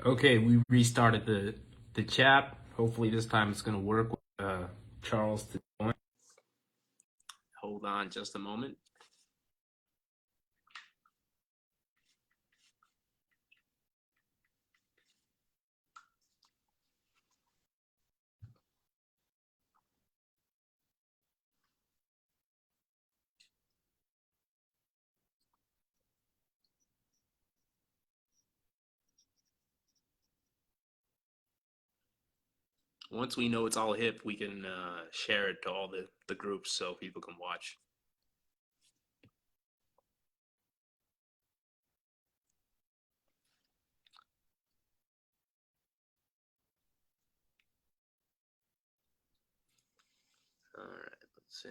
Okay, we restarted the chat. Hopefully this time it's gonna work with Charles to join. Hold on just a moment. Once we know it's all hip, we can share it to all the groups so people can watch. All right, let's see.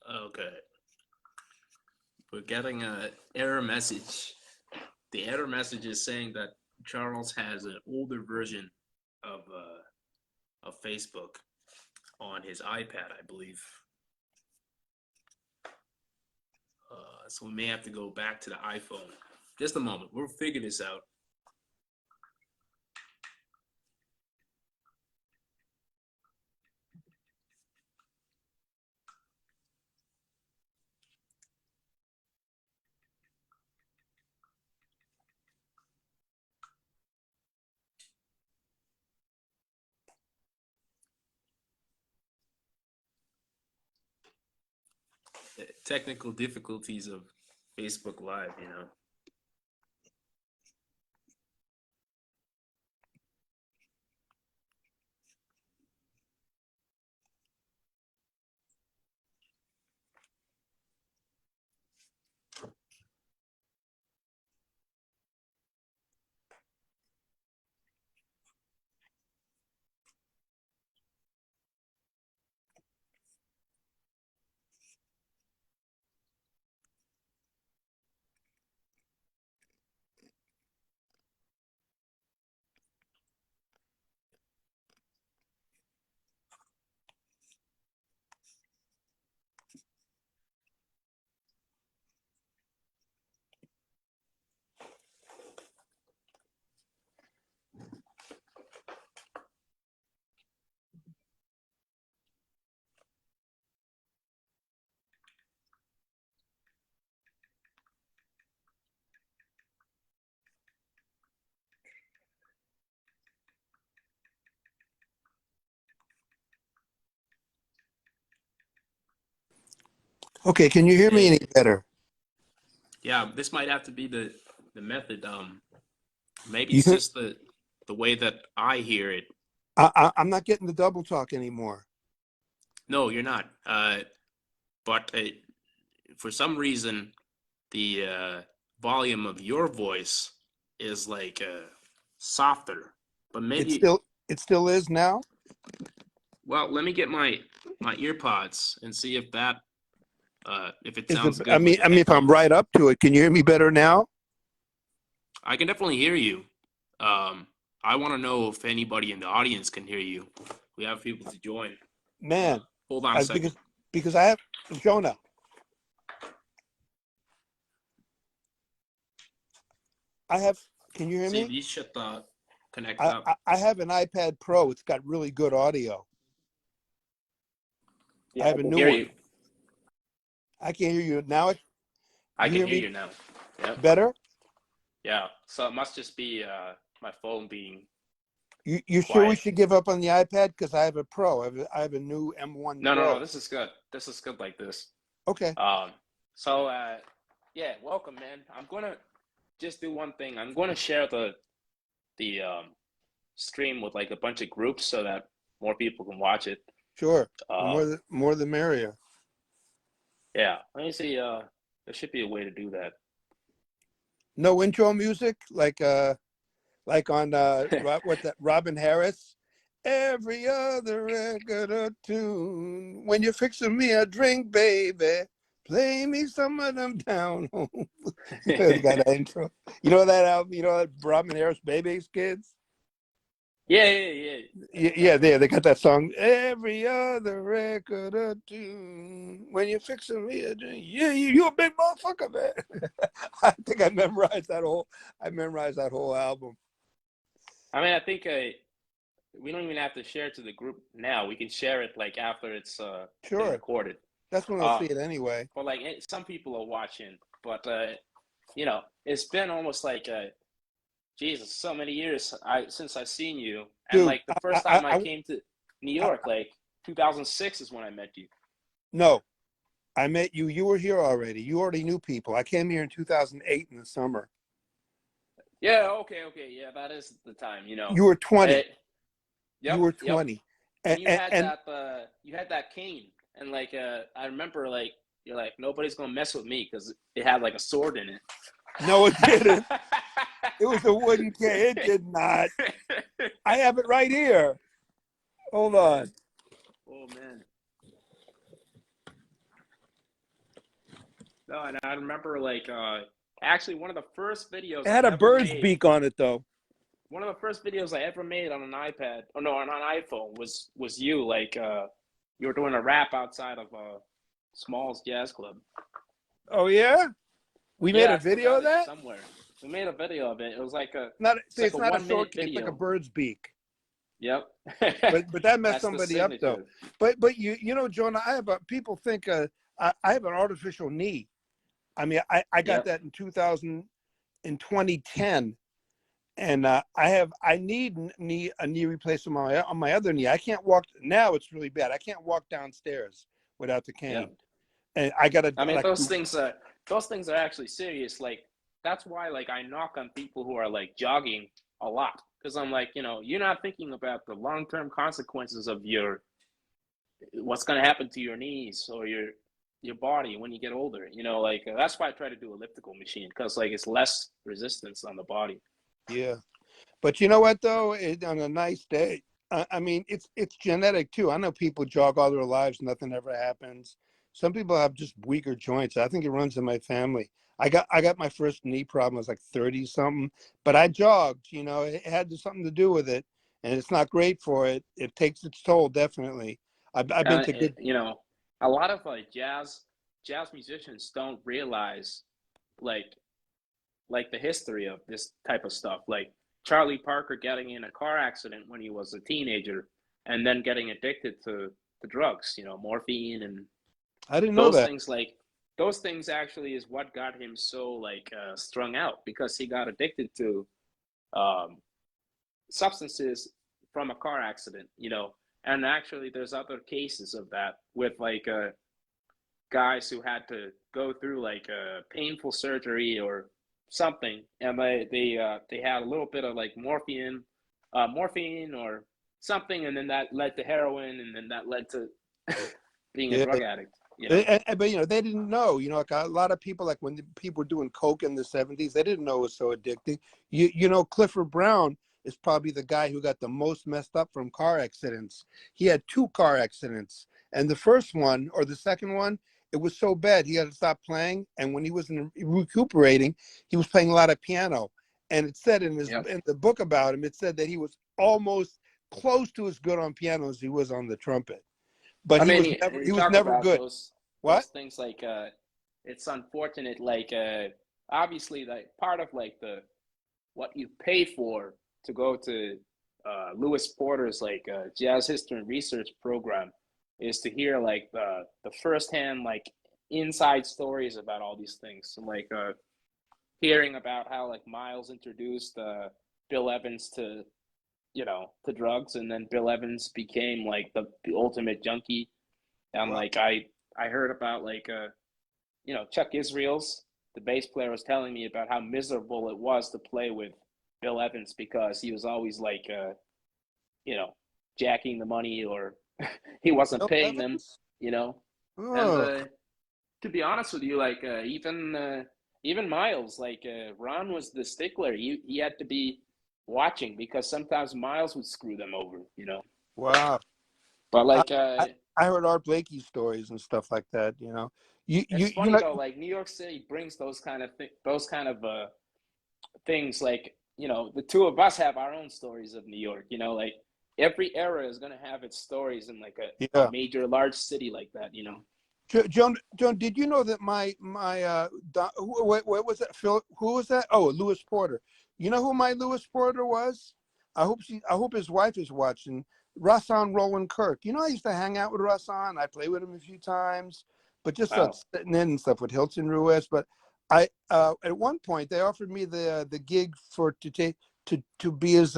Okay, we're getting a error message. The error message is saying that Charles has an older version of Facebook on his iPad, I believe. So we may have to go back to the iPhone. Just a moment. We'll figure this out. Technical difficulties of Facebook Live, you know. Okay, can you hear me any better? Yeah, this might have to be the method. Maybe You it's hear, just the way that I hear it. I'm not getting the double talk anymore. No, you're not. But for some reason, the volume of your voice is like softer. But It maybe, still it still is now. well, let me get my ear pods and see if it Is it? sounds good with the If I'm headphones. right up to it, can you hear me better now? I can definitely hear you. Um, I want to know if anybody in the audience can hear you. We have people to join. Man, Hold on a second. because I have Jonah. Can you hear See, me? these should connect up. I have an iPad Pro. It's got really good audio. Yeah, I have a new hear one. you. I can't hear you now. I can hear you now. Yep. Better? Yeah. So it must just be my phone being. You sure we should give up on the iPad? Because I have a Pro. I have a new M1 No, Pro. no. This is good. This is good like this. Okay. So yeah, welcome, man. I'm gonna just do one thing. I'm gonna share the stream with like a bunch of groups so that more people can watch it. Sure. More the merrier. Yeah. Let me see. There should be a way to do that. No intro music like on what's that? Robin Harris. Every other record or tune. When you're fixing me a drink, baby, play me some of them down home. You know, got that intro. You know that album? You know that Robin Harris, Baby's Kids? Yeah. They got that song. Every other record or tune. When you're fixing me a drink, yeah, you a big motherfucker, man. I think I memorized that whole album. I mean, I think we don't even have to share it to the group now. We can share it like after it's been recorded. That's when I'll see it anyway. But like some people are watching, but you know, it's been almost like Jesus, so many years since I've seen you. And Dude, like the first time I came to New York, like 2006 is when I met you. No, I met you. You were here already. You already knew people. I came here in 2008 in the summer. Yeah, okay. Yeah, that is the time, you know. You were 20. Yep, you were 20. Yep. And you had that cane. And like I remember like you're like, nobody's gonna mess with me because it had like a sword in it. No, it didn't. It was a wooden cane. It did not. I have it right here. Hold on. Oh man. No, and I remember like actually one of the first videos It had a bird's beak on it though. One of the first videos I ever made on an iPad, on an iPhone was you, like you were doing a rap outside of Small's Jazz Club. Oh yeah? We made a video of that? Somewhere. We made a video of it. It was like it's not a short cane, it's like a bird's beak. Yep. but that messed somebody up though. But you know, Jonah, people think I have an artificial knee. I mean, I got that in 2010, and I need a knee replacement on my other knee. I can't walk now. It's really bad. I can't walk downstairs without the cane. Yep. And I got to. I mean, those things are actually serious. Like that's why, like, I knock on people who are like jogging a lot because I'm like, you know, you're not thinking about the long-term consequences of what's going to happen to your knees or your body when you get older, you know, like that's why I try to do elliptical machine because like it's less resistance on the body. Yeah, but you know what though, on a nice day, I mean it's genetic too. I know people jog all their lives, nothing ever happens. Some people have just weaker joints. I think it runs in my family. I got my first knee problem. I was like 30 something, but I jogged. You know, it had something to do with it, and it's not great for it. It takes its toll, definitely. I've been to good. You know, a lot of like jazz musicians don't realize like the history of this type of stuff. Like Charlie Parker getting in a car accident when he was a teenager, and then getting addicted to drugs. You know, morphine and I didn't know that. Things like. Those things actually is what got him so like strung out because he got addicted to substances from a car accident, you know. And actually, there's other cases of that with like guys who had to go through like a painful surgery or something, and they had a little bit of like morphine or something, and then that led to heroin, and then that led to being a drug addict. You know? But you know, they didn't know. You know, like a lot of people, like when people were doing coke in the 70s, they didn't know it was so addicting. You know, Clifford Brown is probably the guy who got the most messed up from car accidents. He had 2 car accidents, and the first one or the second one, it was so bad he had to stop playing. And when he was recuperating, he was playing a lot of piano, And it said in his Yep. in the book about him, it said that he was almost close to as good on piano as he was on the trumpet, but I he mean, was you talk never about good. those What? things like it's unfortunate. Like obviously, like part of like the what you pay for to go to Lewis Porter's like jazz history and research program is to hear like the firsthand like inside stories about all these things. So like hearing about how like Miles introduced Bill Evans to to drugs, and then Bill Evans became like the ultimate junkie. And Wow. like I heard about like Chuck Israels, the bass player, was telling me about how miserable it was to play with Bill Evans because he was always like you know jacking the money, or he wasn't Bill paying them, Evans? you know. And Oh, to be honest with you, like even Miles, like Ron was the stickler. He had to be watching because sometimes Miles would screw them over. wow. But I, like I heard Art Blakey stories and stuff like that. it's You funny know. though, like New York City brings those kind of things. Like the two of us have our own stories of New York. Like every era is gonna have its stories in like a Yeah. major large city like that. Joan, did you know that what was that? Phil, who was that? Oh, Lewis Porter. You know who my Lewis Porter was? I hope his wife is watching. Russon Roland Kirk. I used to hang out with Russon. I played with him a few times, but just Wow. sitting in and stuff with Hilton Ruiz. But I at one point they offered me the gig to be his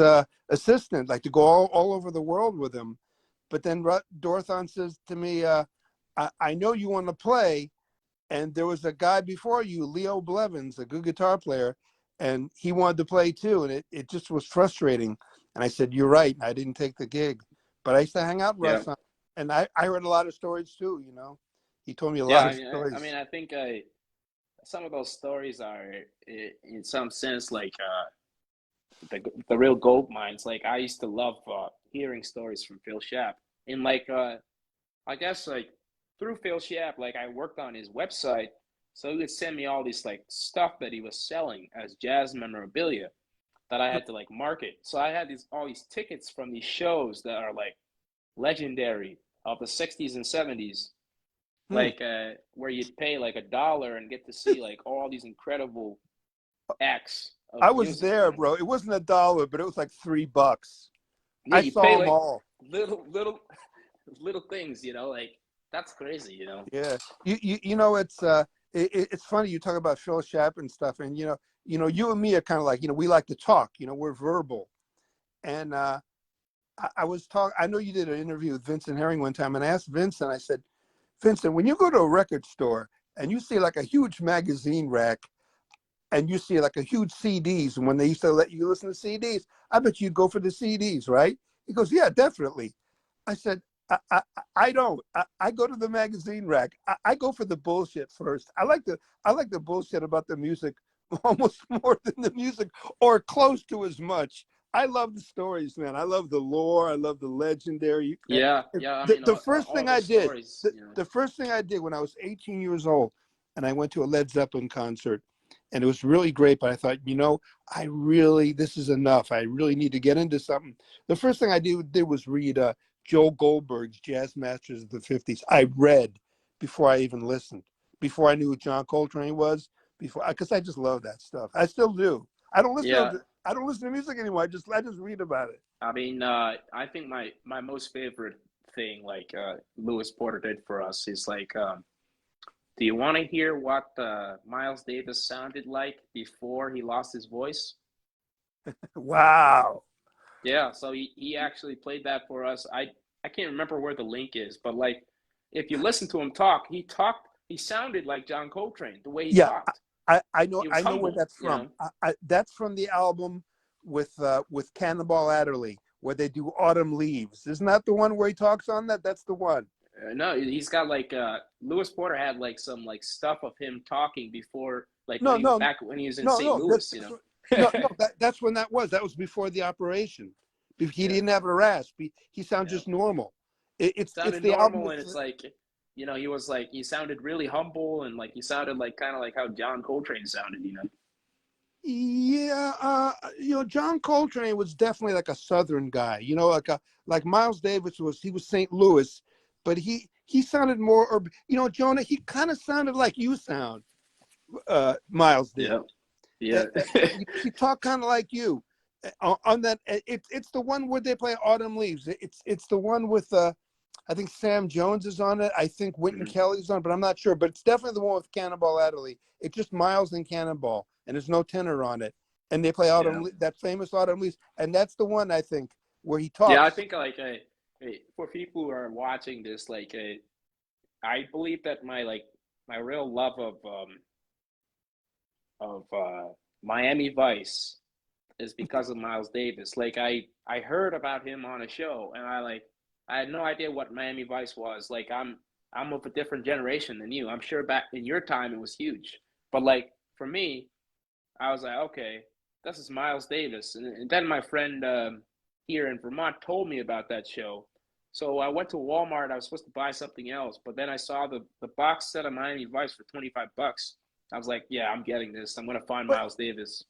assistant, like to go all over the world with him. But then Dorthon says to me, I know you want to play, and there was a guy before you, Leo Blevins, a good guitar player, and he wanted to play too, and it just was frustrating. And I said, "You're right." I didn't take the gig, but I used to hang out with Yeah. Russ, and I heard a lot of stories too. He told me a Yeah. lot I of mean, stories. I think some of those stories are, in some sense, like the real gold mines. Like I used to love hearing stories from Phil Schaap, and like I guess like through Phil Schaap, like I worked on his website, so he would send me all this like stuff that he was selling as jazz memorabilia that I had to like market. So I had all these tickets from these shows that are like legendary of the 60s and 70s, Hmm. like where you'd pay like $1 and get to see like all these incredible acts of I was music. there, bro. It wasn't $1, but it was like $3. Yeah, I you pay saw them like all. little things, like that's crazy. Yeah, it's funny you talk about Phil Schaap and stuff, and you and me are kind of like we like to talk. We're verbal, and I was talking. I know you did an interview with Vincent Herring one time, and I asked Vincent. I said, Vincent, when you go to a record store and you see like a huge magazine rack, and you see like a huge CDs, and when they used to let you listen to CDs, I bet you'd go for the CDs, right? He goes, yeah, definitely. I said, I don't. I go to the magazine rack. I go for the bullshit first. I like the bullshit about the music almost more than the music, or close to as much. I love the stories, man. I love the lore. I love the legendary. Yeah, yeah. I mean, The first all thing I those did, stories. the first thing I did when I was 18 years old, and I went to a Led Zeppelin concert, and it was really great. But I thought, this is enough. I really need to get into something. The first thing I did was read Joel Goldberg's Jazz Masters of the 50s. I read before I even listened, before I knew who John Coltrane was, because I just love that stuff. I still do. Yeah, I don't listen to music anymore. I just read about it. I mean, I think my most favorite thing, like Lewis Porter did for us, is like, do you want to hear what Miles Davis sounded like before he lost his voice? Wow. Yeah, so he actually played that for us. I can't remember where the link is, but like, if you listen to him talk, he sounded like John Coltrane the way he Yeah, talked. I know He was where humble, that's from. That's from the album with Cannonball Adderley, where they do Autumn Leaves. Isn't that the one where he talks on that? That's the one. No, he's got like Lewis Porter had like some like stuff of him talking before, like No, no, when he was in no, St. no. Louis. No. That's when that was. That was before the operation. He Yeah, didn't have a rasp. He sounds yeah. just normal. It's Sounded the album normal, with and it's like, he was like he sounded really humble, and like he sounded like kind of like how John Coltrane sounded. Yeah, John Coltrane was definitely like a Southern guy. Like Miles Davis was. He was St. Louis, but he sounded more. Or Jonah, he kind of sounded like you sound. Miles did. Yeah, yeah, He talked kind of like you. On that, it's the one where they play Autumn Leaves. It's the one with I think Sam Jones is on it. I think Wynton Mhm. Kelly's on it, but I'm not sure. But it's definitely the one with Cannonball Adderley. It's just Miles and Cannonball, and there's no tenor on it. And they play Yeah, that famous Autumn Leaves, and that's the one I think where he yeah. I talks. think like for people who are watching this, like I believe that my real love of Miami Vice is because of Miles Davis. Like I heard about him on a show, and I had no idea what Miami Vice was. Like I'm of a different generation than you. I'm sure back in your time it was huge, but like for me, I was like, okay, this is Miles Davis, and then my friend here in Vermont told me about that show. So I went to Walmart. I was supposed to buy something else, but then I saw the box set of Miami Vice for $25. I was like, yeah, I'm getting this. I'm gonna find But Miles Davis.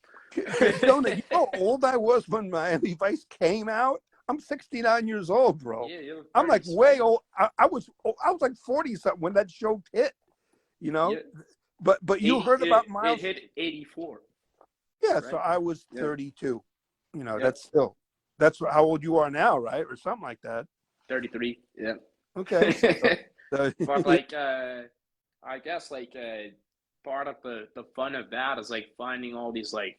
Jonah, you know how old I was when Miami Vice came out? I'm 69 years old, bro. Yeah, you're I'm like 30s, way right? old. I was like 40 something when that show hit. You know, Yeah, but you 80. heard about It Miles? hit 84, Yeah, so right? I was Yeah, 32. yeah. That's how old you are now, right? Or something like that. 33. Yeah. Okay. So, But like, I guess like part of the fun of that is like finding all these like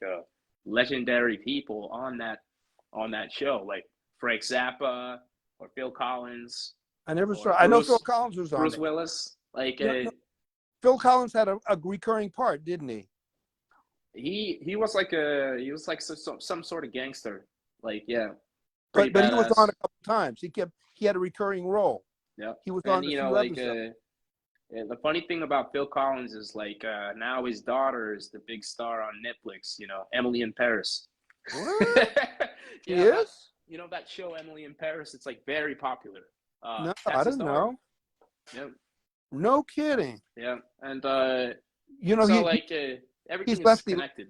legendary people on that show, like Frank Zappa or Phil Collins I never or saw. I know Phil Collins was on Bruce it. Willis. Like No, no, Phil Collins had a recurring part, didn't he? he was like some sort of gangster. Like yeah, pretty But he was on badass. a couple times. He had a recurring role. Yeah, He was and on a you know few like episodes. the funny thing about Phil Collins is like now his daughter is the big star on Netflix. You know, Emily in Paris. What? She Yeah, that is? that show Emily in Paris. It's like very popular. No, I That's his didn't daughter. know. Yeah, No kidding. yeah, and You know, so he, like he's everything is lefty. connected.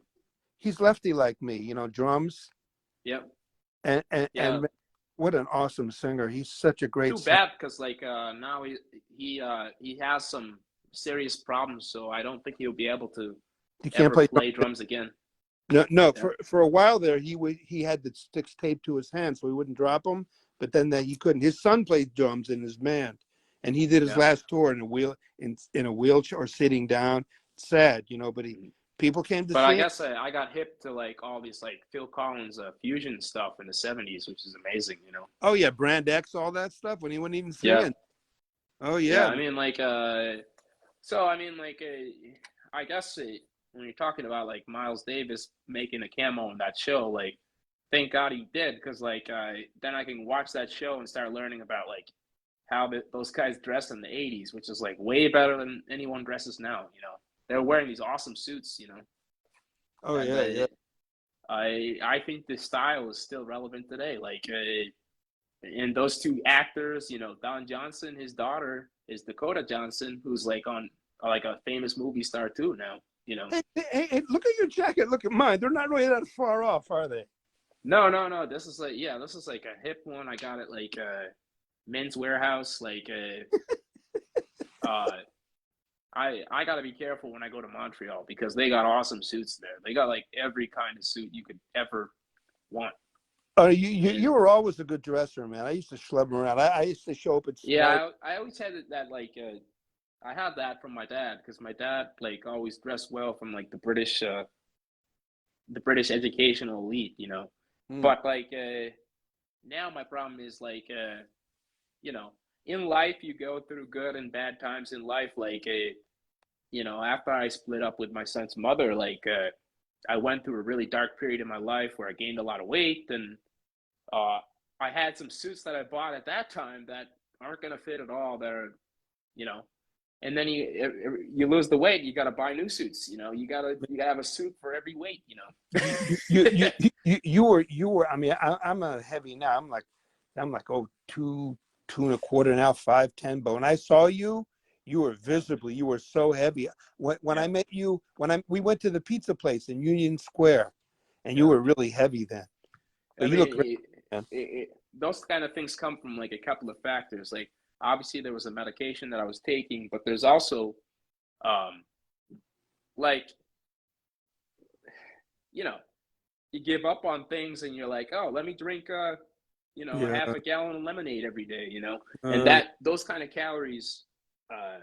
He's lefty like me. Drums Yeah, and yeah. what an awesome singer. He's such a great Too singer. bad because like now he has some serious problems, so I don't think he'll be able to He can't ever play play drums. drums again. No, no. Yeah, For a while there, he had the sticks taped to his hand so he wouldn't drop them. But then that he couldn't. His son played drums in his band, and he did his yeah. last tour in a wheelchair or sitting down. Sad, But people came to But I see him. guess I got hip to like all these like Phil Collins fusion stuff in the '70s, which is amazing. Oh yeah, Brand X, all that stuff when he wasn't even Yeah, singing. Oh yeah. yeah, I mean, like, so I mean, like, I guess when you're talking about like Miles Davis making a camo on that show, like, thank God he did, because like, then I can watch that show and start learning about like how those guys dressed in the '80s, which is like way better than anyone dresses now. They're wearing these awesome suits. oh And yeah, yeah. I think the style is still relevant today. Like, and those two actors, Don Johnson, his daughter is Dakota Johnson, who's like on like a famous movie star too now. Hey, look at your jacket. Look at mine. They're not really that far off, are they? No, no, no. This is like a hip one. I got it like Men's Warehouse. Like, I gotta be careful when I go to Montreal because they got awesome suits there. They got like every kind of suit you could ever want. Oh, you And were always a good dresser, man. I used to schlep around. I used to show up at smart. yeah, I always had that like I had that from my dad because my dad like always dressed well from like the British educational elite. Mm. But like now my problem is like you know in life you go through good and bad times in life. Like after I split up with my son's mother, like I went through a really dark period in my life where I gained a lot of weight, and uh, I had some suits that I bought at that time that aren't gonna fit at all. They're you know and then you lose the weight, you got to buy new suits. You gotta have a suit for every weight. You were. I mean, I'm a heavy now. I'm like, oh, two and a quarter now, 5'10". But when I saw you, You were visibly, you were so heavy. When Yeah. I met you, we went to the pizza place in Union Square, and you Yeah. were really heavy then. I But you look great, mean, man. those kind of things come from like a couple of factors. Like obviously there was a medication that I was taking, but there's also um, like you know you give up on things and you're like, oh, let me drink a Yeah, half a gallon of lemonade every day, and uh, that those kind of calories count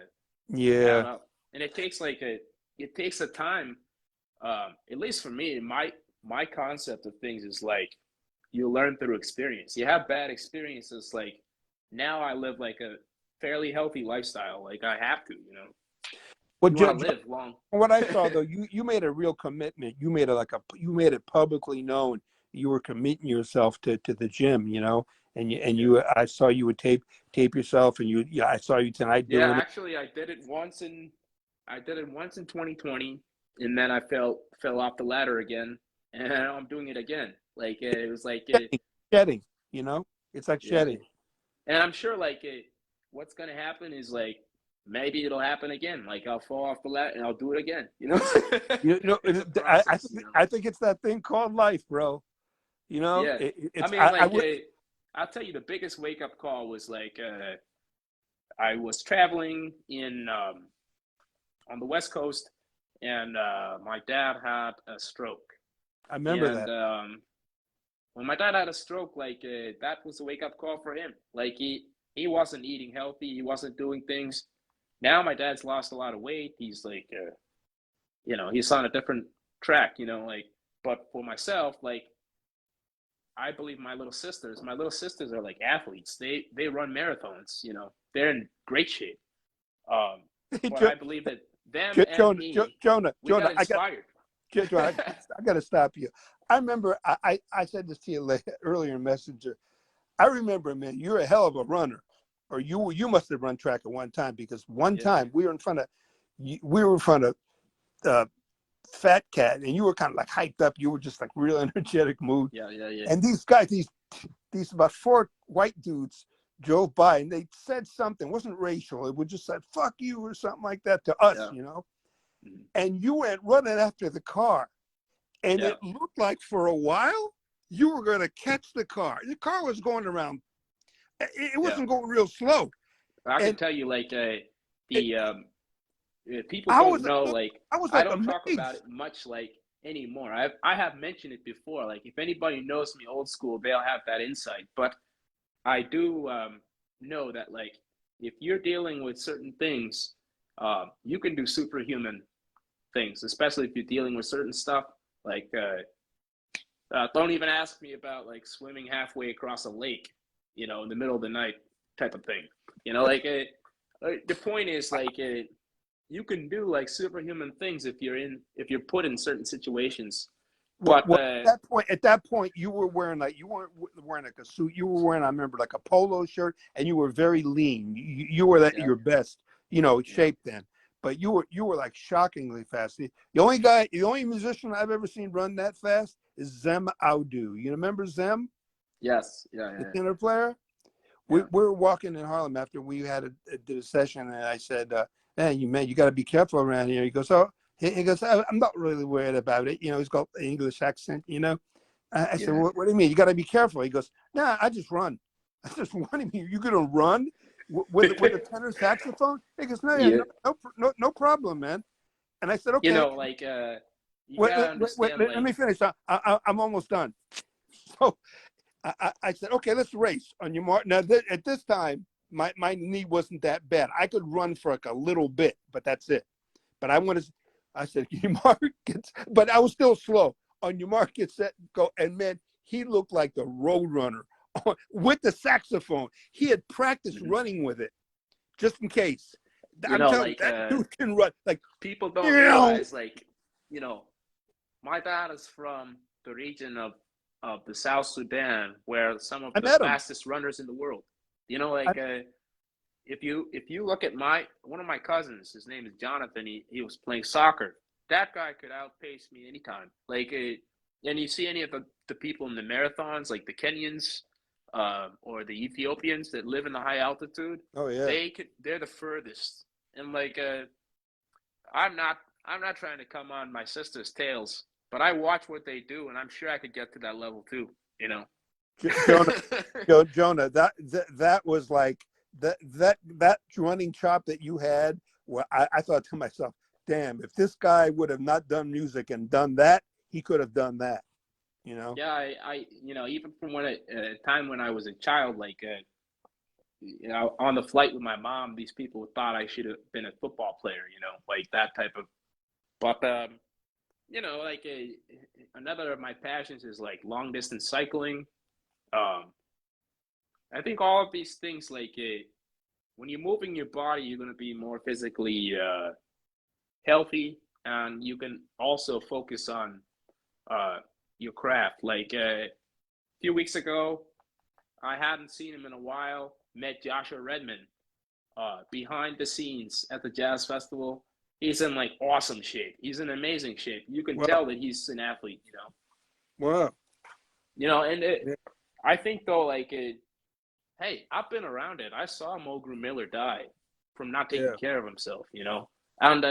yeah. up, and it takes a time. At least for me, my concept of things is like you learn through experience. You have bad experiences. Like now, I live like a fairly healthy lifestyle. Like I have to, Well, you want to live long. what I saw though, you made a real commitment. You made it you made it publicly known. You were committing yourself to the gym, and Yeah. I saw you would tape yourself, and yeah, I saw you tonight Yeah, doing it. actually, I did it once in 2020, and then I fell off the ladder again, and now I'm doing it again. Like it was like Shedding, it's like yeah, shedding. and I'm sure like what's gonna happen is like maybe it'll happen again. Like I'll fall off the ladder and I'll do it again. It's a process. I think it's that thing called life, bro. Yeah, I It's mean I like would. I'll tell you the biggest wake up call was like I was traveling in on the West Coast, and my dad had a stroke. I remember And that. when my dad had a stroke, like that was a wake up call for him. Like he wasn't eating healthy, he wasn't doing things. Now my dad's lost a lot of weight. He's like, he's on a different track. Like, but for myself, like I believe my little sisters are like athletes. They run marathons. They're in great shape. Um, but I believe that them and me, we got Jonah, inspired. Jonah, I got to stop you. I remember I said this to you earlier in Messenger. I remember, man, you're a hell of a runner, or you must have run track at one time, because one Yeah, time we were in front of uh, Fat Cat, and you were kind of like hyped up. You were just like real energetic mood. yeah, yeah, yeah, And these guys, these about four white dudes drove by, and they said something. It wasn't racial. It was just said "fuck you" or something like that to us, yeah, And you went running after the car, and yeah. it looked like for a while you were going to catch the car. The car was going around. It Yeah. wasn't going real slow, I can and tell you, like, it, the people I don't was know, like, I was I like don't talk about amazed. it much, like, anymore. I have mentioned it before. Like, if anybody knows me old school, they'll have that insight. But I do know that, like, if you're dealing with certain things, you can do superhuman things, especially if you're dealing with certain stuff. Like, don't even ask me about like swimming halfway across a lake, in the middle of the night type of thing. Like the point is like you can do like superhuman things if you're put in certain situations. But Well, at that point, you were wearing you weren't wearing like a suit. You were wearing, I remember, like a polo shirt, and you were very lean. You were at yeah, your best, yeah, shape then. But you were like shockingly fast. The only musician I've ever seen run that fast is Zem Audu. You remember Zem, yes, yeah, the yeah, tenor player? We yeah, were walking in Harlem after we did a session, and I said, "Man, you got to be careful around here." He goes, "Oh." He goes, "I'm not really worried about it." He's got an English accent. I said, yeah, "What do you mean? You got to be careful." He goes, "Nah, I just run." I just wanted me. You gonna run with a tenor saxophone? He goes, "No, yeah, yeah. no problem, man." And I said, "Okay, Like you wait, gotta understand, let me like, finish. I'm almost done." So I said, "Okay, let's race on your mark." Now, at this time, my knee wasn't that bad. I could run for like a little bit, but that's it. But I said, "Your mark gets," but I was still slow. On your mark, get set, go. And man, he looked like the road runner with the saxophone. He had practiced mhm. running with it just in case. I'm telling you, Like that dude can run. Like, people don't you realize, like, you know, my dad is from the region of the South Sudan, where some of I the met him. fastest runners in the world. I, Like if you look at one of my cousins, his name is Jonathan. He was playing soccer. That guy could outpace me anytime. Like, and you see any of the people in the marathons, like the Kenyans, or the Ethiopians that live in the high altitude, oh yeah. they're the furthest, And like I'm not I'm not trying to come on my sister's tails, but I watch what they do, and I'm sure I could get to that level too. You know. Jonah, Jonah, that was like that running chop that you had. Well, I thought to myself, damn, if this guy would have not done music and done that, he could have done that. You know? Yeah, even from time when I was a child, like, on the flight with my mom, these people thought I should have been a football player, like that type of. But like another of my passions is like long distance cycling. Um, I think all of these things, like, when you're moving your body, you're going to be more physically healthy, and you can also focus on uh, your craft. Like, a few weeks ago, I hadn't seen him in a while. Met Joshua Redmond behind the scenes at the jazz festival. He's in like awesome shape. He's in amazing shape. You can Well, tell that he's an athlete. well, And yeah, I think though, like, hey, I've been around it. I saw Mulgrew Miller die from not taking yeah. care of himself. And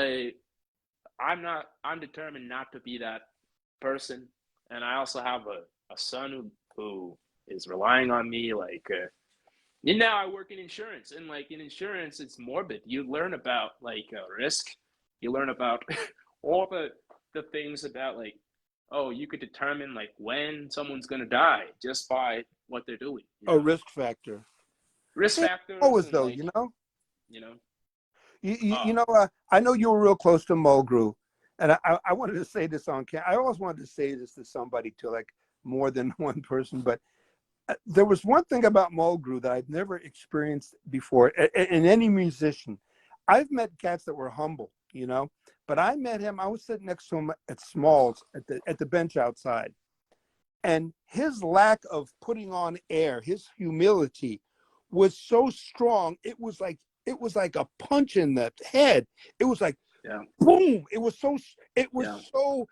I'm determined not to be that person. And I also have a son who is relying on me. Like, and now I work in insurance, and like in insurance, it's morbid. You learn about like risk. You learn about all the things about, like, oh, you could determine like when someone's gonna die just by what they're doing. Oh, risk factor. Risk Yeah, factors always and though, like, you know. you know. You Uh, know, I know you were real close to Mulgrew, and I wanted to say this on camera. I always wanted to say this to somebody, to like more than one person, but there was one thing about Mulgrew that I've never experienced before in any musician. I've met cats that were humble, you know, but I met him. I was sitting next to him at Smalls at the bench outside, and his lack of putting on air, his humility, was so strong. It was like a punch in the head. It was like yeah, boom. It was so. It was yeah. so.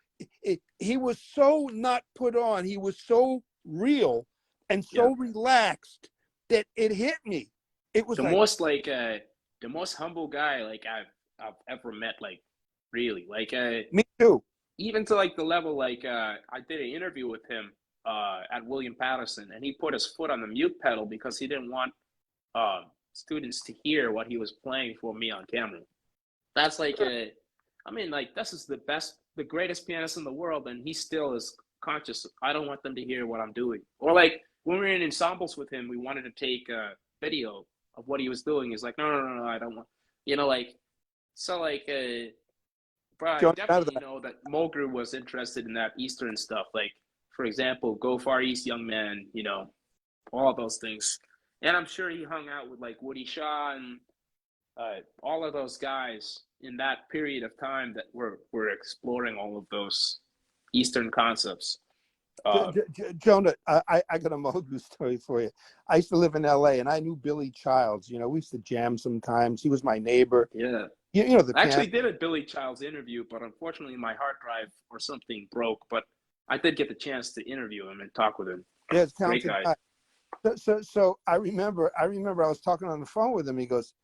He was so not put on. He was so real and Yeah. so relaxed that it hit me. It was The like, most like the most humble guy like I've ever met, like, really. Like, me too. even to like the level, like, I did an interview with him at William Patterson, and he put his foot on the mute pedal because he didn't want students to hear what he was playing for me on camera. That's like I mean, like, this is the greatest pianist in the world, and he still is conscious. I don't want them to hear what I'm doing. Or like when we were in ensembles with him, we wanted to take a video of what he was doing. He's like, no, no, no, no, I don't want, like, so like, but I Johnny, out of definitely that. know that Mulgrew was interested in that Eastern stuff. Like, for example, Go Far East, Young Man, all of those things. And I'm sure he hung out with like Woody Shaw and all of those guys in that period of time that were exploring all of those Eastern concepts. Jonah, I got a Mulgrew story for you. I used to live in L.A. and I knew Billy Childs. You know, we used to jam sometimes. He was my neighbor. Yeah. You know the I piano. actually did a Billy Childs interview, but unfortunately my hard drive or something broke. But I did get the chance to interview him and talk with him. Yeah, it's a Great talented guy. guy. So I remember I was talking on the phone with him. He goes,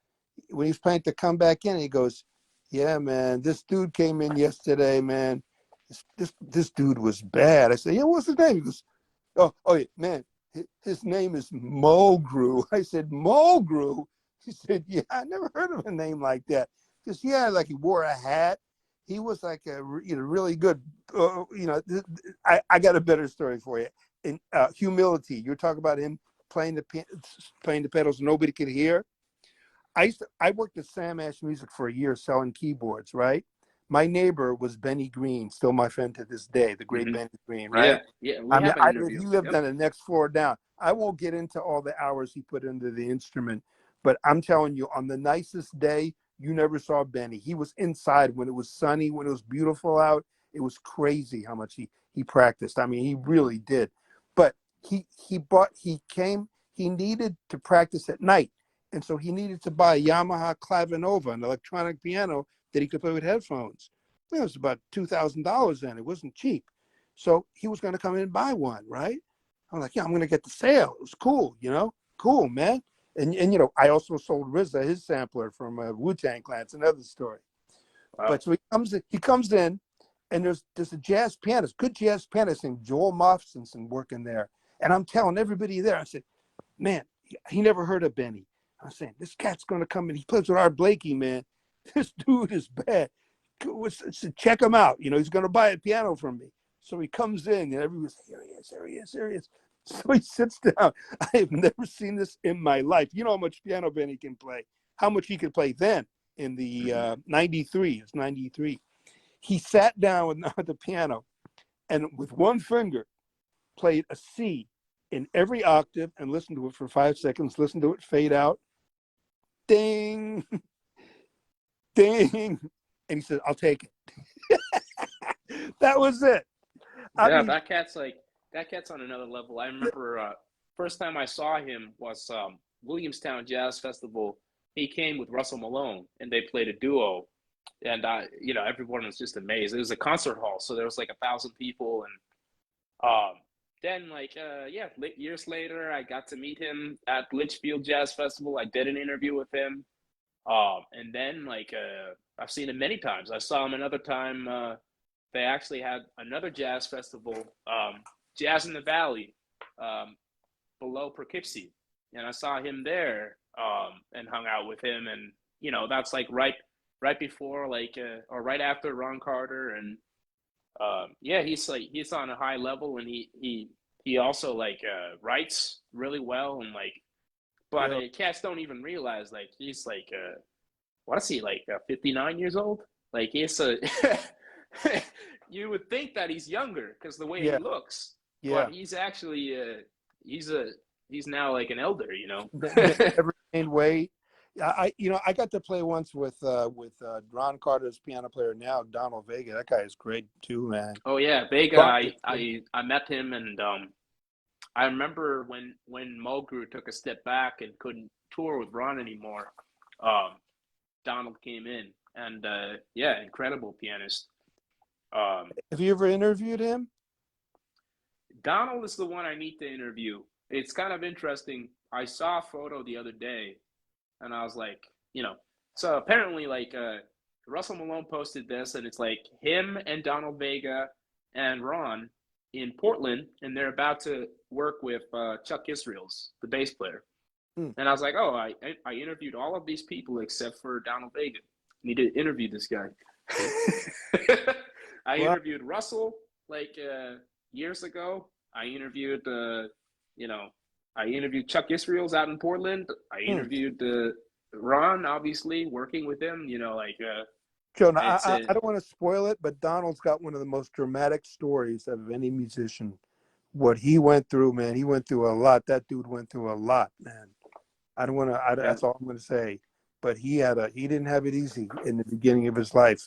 when he was planning to come back in, he goes, yeah, man, this dude came in yesterday, man. This dude was bad. I said, yeah, what's his name? He goes, oh yeah, man, his name is Mulgrew. I said, Mulgrew? He said, yeah, I never heard of a name like that. Because, yeah, like he wore a hat. He was like really good. I got a better story for you. In humility, you're talking about him playing the pedals nobody could hear. I worked at Sam Ash Music for a year selling keyboards, right? My neighbor was Benny Green, still my friend to this day, the great Hmm. Benny Green, right? Yeah. Yeah. We I mean, have an interview. he lived Yep. on the next floor down. I won't get into all the hours he put into the instrument, but I'm telling you, on the nicest day, you never saw Benny. He was inside when it was sunny, when it was beautiful out. It was crazy how much he practiced. I mean, he really did. But he needed to practice at night. And so he needed to buy a Yamaha Clavinova, an electronic piano that he could play with headphones. It was about $2,000 then. It wasn't cheap. So he was going to come in and buy one, right? I'm like, yeah, I'm going to get the sale. It was cool, Cool, man. And I also sold RZA his sampler from Wu-Tang Clan. It's another story. Wow. But so he comes in, and there's a jazz pianist, good jazz pianist named Joel Moffinson working there. And I'm telling everybody there, I said, man, he never heard of Benny. I'm saying, this cat's going to come in. He plays with Art Blakey, man. This dude is bad. Check him out. He's going to buy a piano from me. So he comes in, and everyone's, here he is, here he is, here he is. So he sits down. I have never seen this in my life. You know how much piano Benny can play, how much he could play then in the 93. It's 93. He sat down with the piano and with one finger played a C in every octave and listened to it for 5 seconds, listened to it fade out. Ding, ding. And he said, I'll take it. That was it. Yeah, that cat's on another level. I remember first time I saw him was Williamstown Jazz Festival. He came with Russell Malone, and they played a duo. And everyone was just amazed. It was a concert hall, so there was like 1,000 people, and then years later, I got to meet him at Litchfield Jazz Festival. I did an interview with him, and then I've seen him many times. I saw him another time. They actually had another jazz festival, Jazz in the Valley, below Poughkeepsie, and I saw him there and hung out with him, and that's like right before or right after Ron Carter, and he's on a high level, and he also writes really well, and but cats don't even realize he's what is he 59 years old? He's a you would think that he's younger because the way he looks, but he's actually he's now like an elder, Never gained weight. I got to play once with Ron Carter's piano player now, Donald Vega. That guy is great too, man. Oh yeah, Vega. I met him, and I remember when Mulgrew took a step back and couldn't tour with Ron anymore. Donald came in, and incredible pianist. Have you ever interviewed him? Donald is the one I need to interview. It's kind of interesting. I saw a photo the other day, and I was like, so apparently Russell Malone posted this, and it's him and Donald Vega and Ron in Portland, and they're about to work with Chuck Israels, the bass player. And I was like, oh, I interviewed all of these people except for Donald Vega. I need to interview this guy. I interviewed Russell years ago. I interviewed I interviewed Chuck Israels out in Portland. I interviewed Ron, obviously, working with him. Jonah, I don't want to spoil it, but Donald's got one of the most dramatic stories of any musician. What he went through, man, he went through a lot. That dude went through a lot, man. I don't want to. That's all I'm going to say. But he didn't have it easy in the beginning of his life.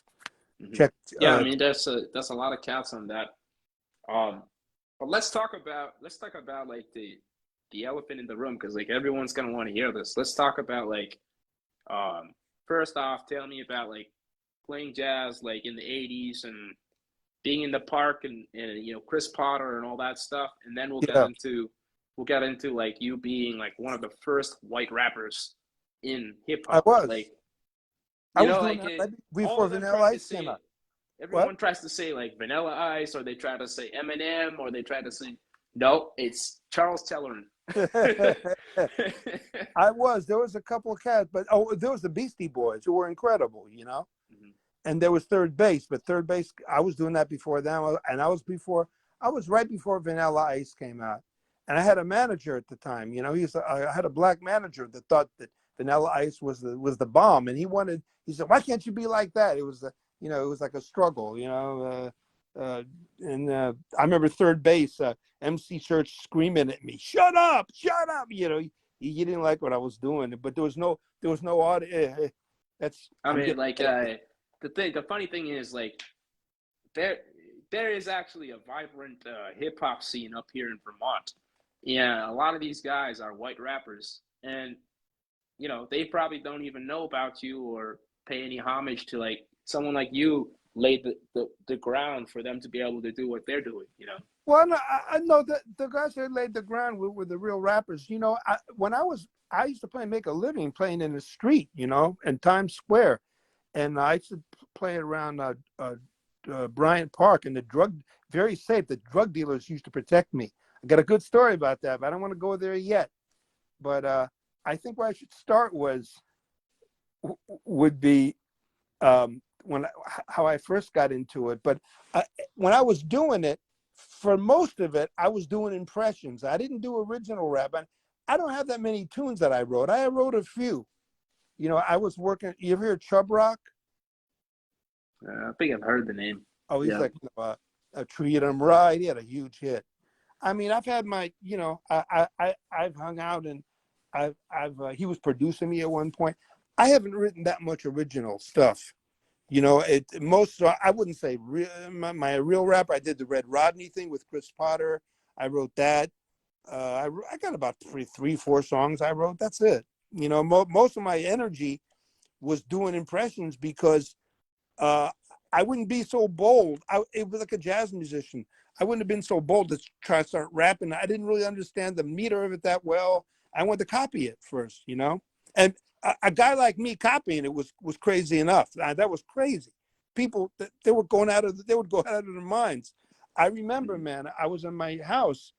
Mm-hmm. I mean, that's a lot of counts on that. But let's talk about the elephant in the room, because everyone's gonna want to hear this. Let's talk about first off, tell me about playing jazz in the 80s and being in the park and Chris Potter and all that stuff, and then we'll get into you being one of the first white rappers in hip hop. I was. I was doing that before Vanilla Ice came out. Everyone tries to say Vanilla Ice, or they try to say Eminem, or they try to say no, it's Charles Telerant. I was. There was a couple of cats, but there was the Beastie Boys who were incredible, Mm-hmm. And there was Third Base, but Third Base, I was doing that before them, and I was right before Vanilla Ice came out, and I had a manager at the time. I had a black manager that thought that Vanilla Ice was the bomb, and he said, why can't you be like that? It was it was like a struggle, and I remember Third Base, MC Church screaming at me, shut up, he didn't like what I was doing, but there was no audio. The funny thing is there is actually a vibrant hip hop scene up here in Vermont. Yeah, a lot of these guys are white rappers, and they probably don't even know about you or pay any homage to someone like you laid the ground for them to be able to do what they're doing. Well, no, I know that the guys that laid the ground were the real rappers. You know, I used to play, make a living playing in the street, you know, in Times Square, and I used to play around Bryant Park, and very safe. The drug dealers used to protect me. I got a good story about that, but I don't want to go there yet. But I think where I should start would be how I first got into it. But when I was doing it, for most of it, I was doing impressions. I didn't do original rap. I don't have that many tunes that I wrote. I wrote a few. You know, I was working. You ever hear Chub Rock? I think I've heard the name. Oh, he's Yeah. like, treat him right. He had a huge hit. I mean, I've had my, you know, I've hung out and he was producing me at one point. I haven't written that much original stuff. You know, I wouldn't say my real rap. I did the Red Rodney thing with Chris Potter. I wrote that. I got about three, four songs I wrote. That's it. You know, most of my energy was doing impressions because uh, I wouldn't be so bold. It was like a jazz musician. I wouldn't have been so bold to try to start rapping. I didn't really understand the meter of it that well. I wanted to copy it first, you know? And a guy like me copying it was crazy enough. That was crazy. People, they would go out of their minds. I remember, man, I was in my house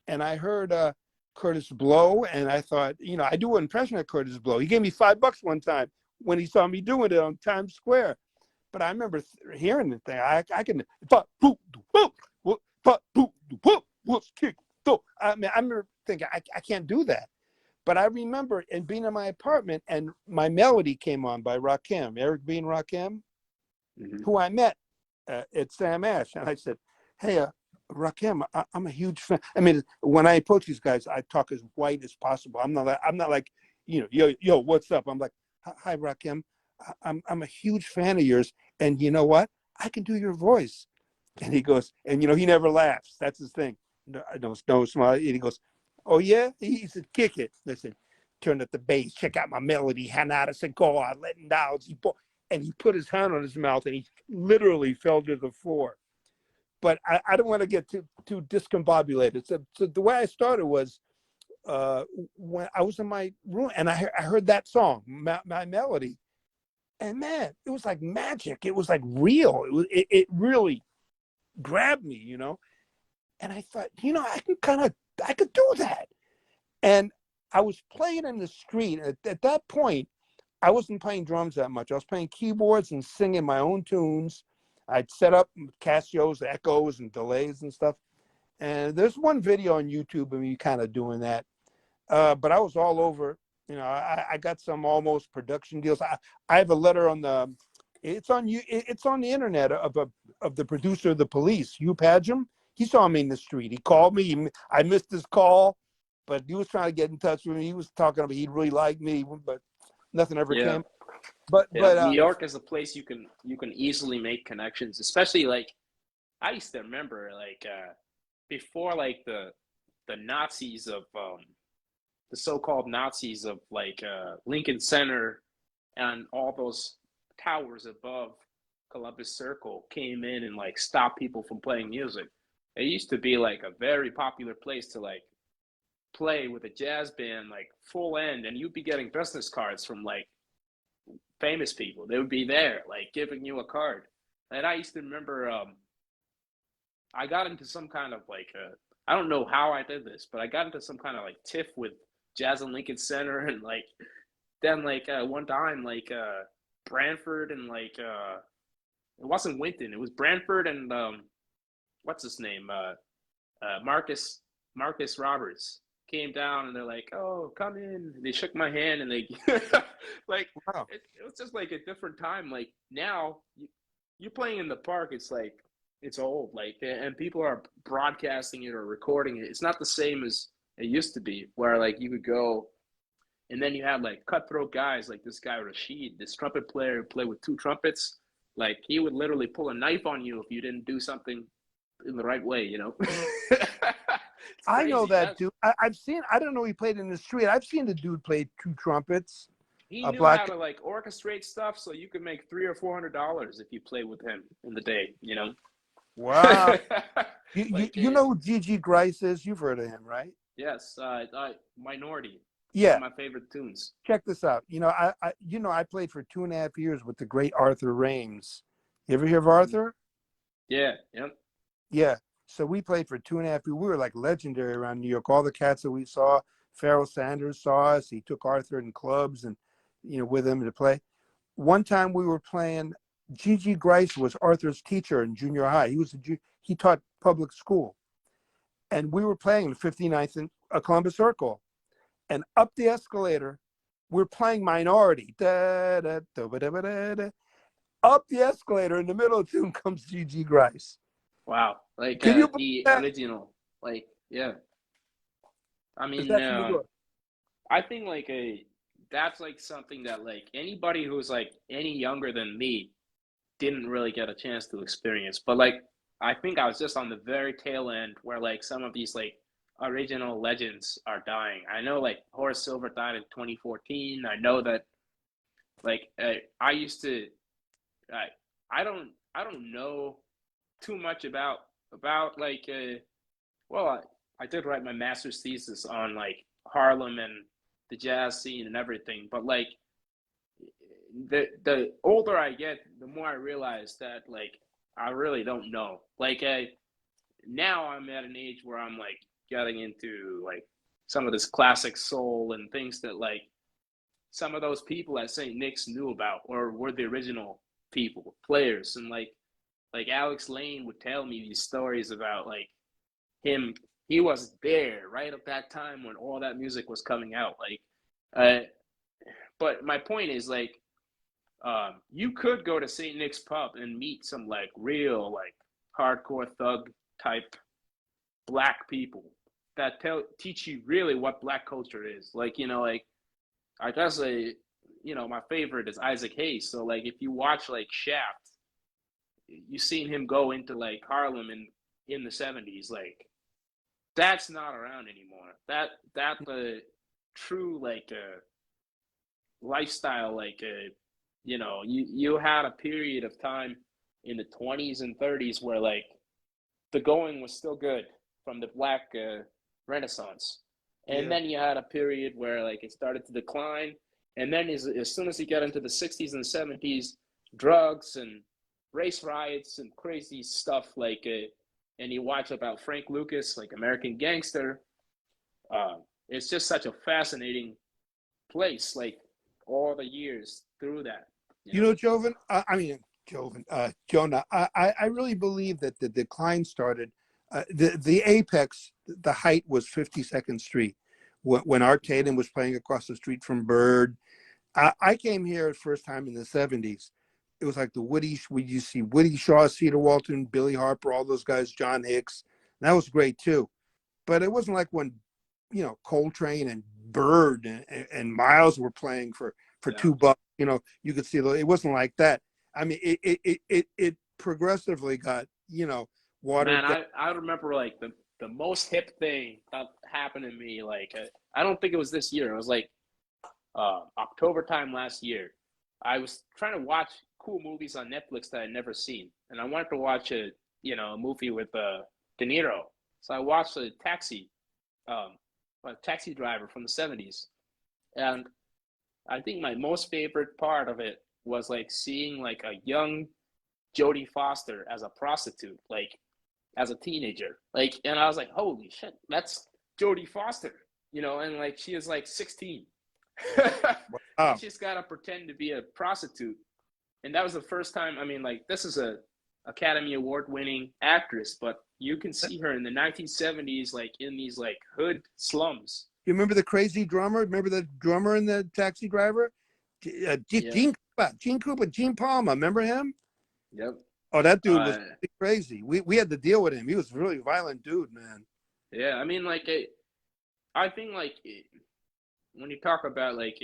and I heard Curtis Blow, and I thought, you know, I do an impression of Curtis Blow. He gave me $5 one time when he saw me doing it on Times Square. But I remember hearing the thing. I can kick. I mean, I remember thinking I can't do that. But I remember and being in my apartment and my melody came on by Rakim, Eric B. and Rakim, who I met at Sam Ash, and I said, "Hey, Rakim, I'm a huge fan." I mean, when I approach these guys, I talk as white as possible. I'm not like, you know, yo, what's up? I'm like, "Hi, Rakim. I'm a huge fan of yours, and you know what? I can do your voice." And he goes, and you know, he never laughs. That's his thing. No smile. And he goes, "Oh yeah." He said, "Kick it." Listen, turn up the bass. Check out my melody. Hanada Segoa, letting down. And he put his hand on his mouth, and he literally fell to the floor. But I don't want to get too discombobulated. So the way I started was when I was in my room, and I heard that song, my melody, and man, it was like magic. It was like real. It really grabbed me, you know. And I thought, you know, I could do that. And I was playing in the street. At that point, I wasn't playing drums that much. I was playing keyboards and singing my own tunes. I'd set up Casios, echoes, and delays and stuff. And there's one video on YouTube of me kind of doing that. But I was all over. You know, I got some almost production deals. I have a letter on the. It's on you. It's on the internet of the producer of The Police, Hugh Padgham. He saw me in the street. He called me. I missed his call, but he was trying to get in touch with me. He was talking about he really liked me, but nothing ever Yeah. came. But Yeah. New York is a place you can easily make connections, especially like I used to remember like before like the Nazis of the so-called Nazis of like Lincoln Center and all those towers above Columbus Circle came in and like stopped people from playing music. It used to be like a very popular place to like play with a jazz band like full end, and you'd be getting business cards from like famous people. They would be there like giving you a card. And I used to remember I got into some kind of like I don't know how I did this, but I got into some kind of like tiff with Jazz and Lincoln Center, and like then like one time like Branford and like it wasn't Winton, it was Branford and what's his name Marcus Roberts came down, and they're like, "Oh, come in." They shook my hand, and they like wow. it was just like a different time. Like now, you're playing in the park. It's like it's old, like, and people are broadcasting it or recording it. It's not the same as it used to be, where like you could go, and then you had like cutthroat guys like this guy Rashid, this trumpet player who played with two trumpets. Like he would literally pull a knife on you if you didn't do something in the right way, you know. It's I know crazy. that That dude. I've seen. I don't know. He played in the street. I've seen the dude play two trumpets. he A knew how black. to like orchestrate stuff, so you could make $300 or $400 if you play with him in the day, you know. Wow. Like You know who Gigi Grice is? You've heard of him, right? yes, Minority, one of Yeah. my favorite tunes. Check this out. I played for 2.5 years with the great Arthur Rames. You ever hear of Mhm. Arthur? Yeah, yep. Yeah. So we played for 2.5 years. We were like legendary around New York. All the cats that we saw, Pharoah Sanders saw us. He took Arthur in clubs and, with him to play. One time we were playing, Gigi Grice was Arthur's teacher in junior high. He taught public school. And we were playing the 59th in Columbus Circle. And up the escalator, we're playing Minority. Da, da, da, da, da, da, da. Up the escalator in the middle of the tune comes Gigi Grice. Wow, like Can you believe the that? original, like yeah. I Is mean, that from New York? I think like a that's like something that like anybody who's like any younger than me didn't really get a chance to experience. But like I think I was just on the very tail end where like some of these like original legends are dying. I know like Horace Silver died in 2014. I know that like I used to I I don't know too much about like well I did write my master's thesis on like Harlem and the jazz scene and everything, but like the older I get, the more I realize that like I really don't know. Like now I'm at an age where I'm like getting into like some of this classic soul and things that like some of those people at St. Nick's knew about or were the original people, players, and like Alex Lane would tell me these stories about like him. He was there right at that time when all that music was coming out. Like, but my point is like you could go to St. Nick's pub and meet some like real like hardcore thug type black people that teach you really what black culture is. Like like I guess my favorite is Isaac Hayes. So like if you watch like Shaft, you seen him go into like Harlem in the 70s. Like that's not around anymore. That the true like lifestyle like you had a period of time in the 20s and 30s where like the going was still good from the black renaissance, and Yeah. then you had a period where like it started to decline, and then as soon as you got into the 60s and 70s, drugs and race riots and crazy stuff like and you watch about Frank Lucas like American Gangster. It's just such a fascinating place, like all the years through that, you You know. know, Joven, Jonah, I really believe that the decline started, the apex, the height was 52nd Street when Art Tatum was playing across the street from Bird. I came here first time in the 70s. It was like you see Woody Shaw, Cedar Walton, Billy Harper, all those guys, John Hicks. And that was great too. But it wasn't like when, Coltrane and Bird and Miles were playing for Yeah. $2. You could see it wasn't like that. I mean, it progressively got, Man, watered down. I remember like the most hip thing that happened to me. Like I don't think it was this year. It was like October time last year. I was trying to watch cool movies on Netflix that I'd never seen, and I wanted to watch a movie with De Niro. So I watched um, a Taxi Driver from the 70s, and I think my most favorite part of it was like seeing like a young Jodie Foster as a prostitute, like as a teenager. Like, and I was like, holy shit, that's Jodie Foster, and like she is like 16. And Wow. she's got to pretend to be a prostitute. And that was the first time. I mean, like, this is a Academy Award winning actress, but you can see her in the 1970s, like in these like hood slums. You remember the crazy drummer? Remember the drummer in the Taxi Driver? Yeah. Gene Krupa, Gene Palmer. Remember him? Yep. Oh, that dude was Uh, crazy. We had to deal with him. He was a really violent dude, man. yeah. I mean, like, I think like when you talk about like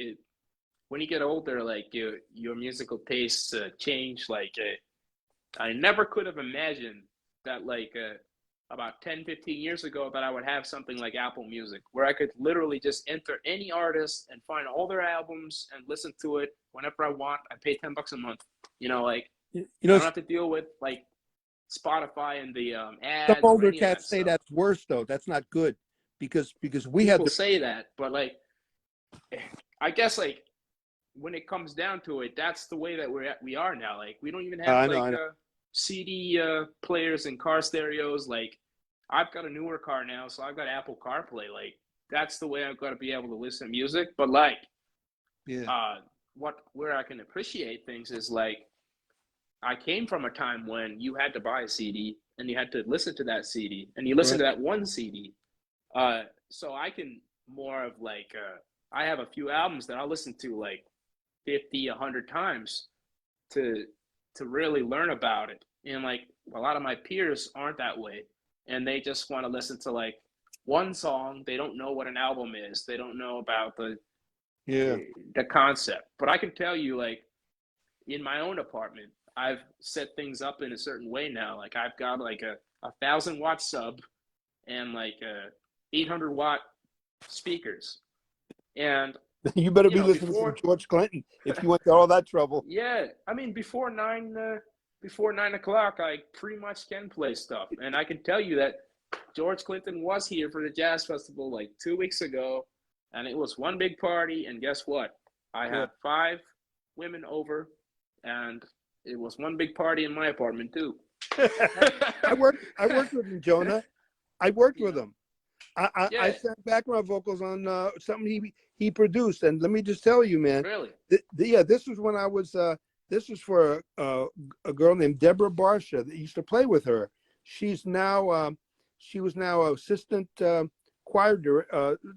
when you get older, like your musical tastes change. Like I never could have imagined that like about 10, 15 years ago that I would have something like Apple Music where I could literally just enter any artist and find all their albums and listen to it whenever I want. I pay $10 a month. Like You I know, don't have to deal with like Spotify and the Some ads or older any of that cats say stuff. that's worse though. That's not good because we had People the say that, but like, I guess like when it comes down to it, that's the way that we are now. Like we don't even have I like know. CD players and car stereos. Like I've got a newer car now, so I've got Apple CarPlay. Like that's the way I've got to be able to listen to music. But like, Yeah. where I can appreciate things is like I came from a time when you had to buy a CD and you had to listen to that CD and you listen Right. to that one CD. So I can more of like I have a few albums that I'll listen to like 50, 100 times to really learn about it. And like a lot of my peers aren't that way, and they just want to listen to like one song. They don't know what an album is. They don't know about Yeah. the concept. But I can tell you, like in my own apartment, I've set things up in a certain way now. Like I've got like a 1,000 watt sub and like 800 watt speakers. And You better you be know, listening to some before George Clinton if you went to all that trouble. yeah, I mean before 9 o'clock, I pretty much can play stuff, and I can tell you that George Clinton was here for the jazz festival like 2 weeks ago, and it was one big party. And guess what? I What? had 5 women over, and it was one big party in my apartment too. I worked with him, Jonah. I worked You with know, him. I yeah, sang background vocals on something he produced, and let me just tell you, man. really, Yeah, this was when I was. This was for a girl named Deborah Barsha that used to play with her. She's now she was now assistant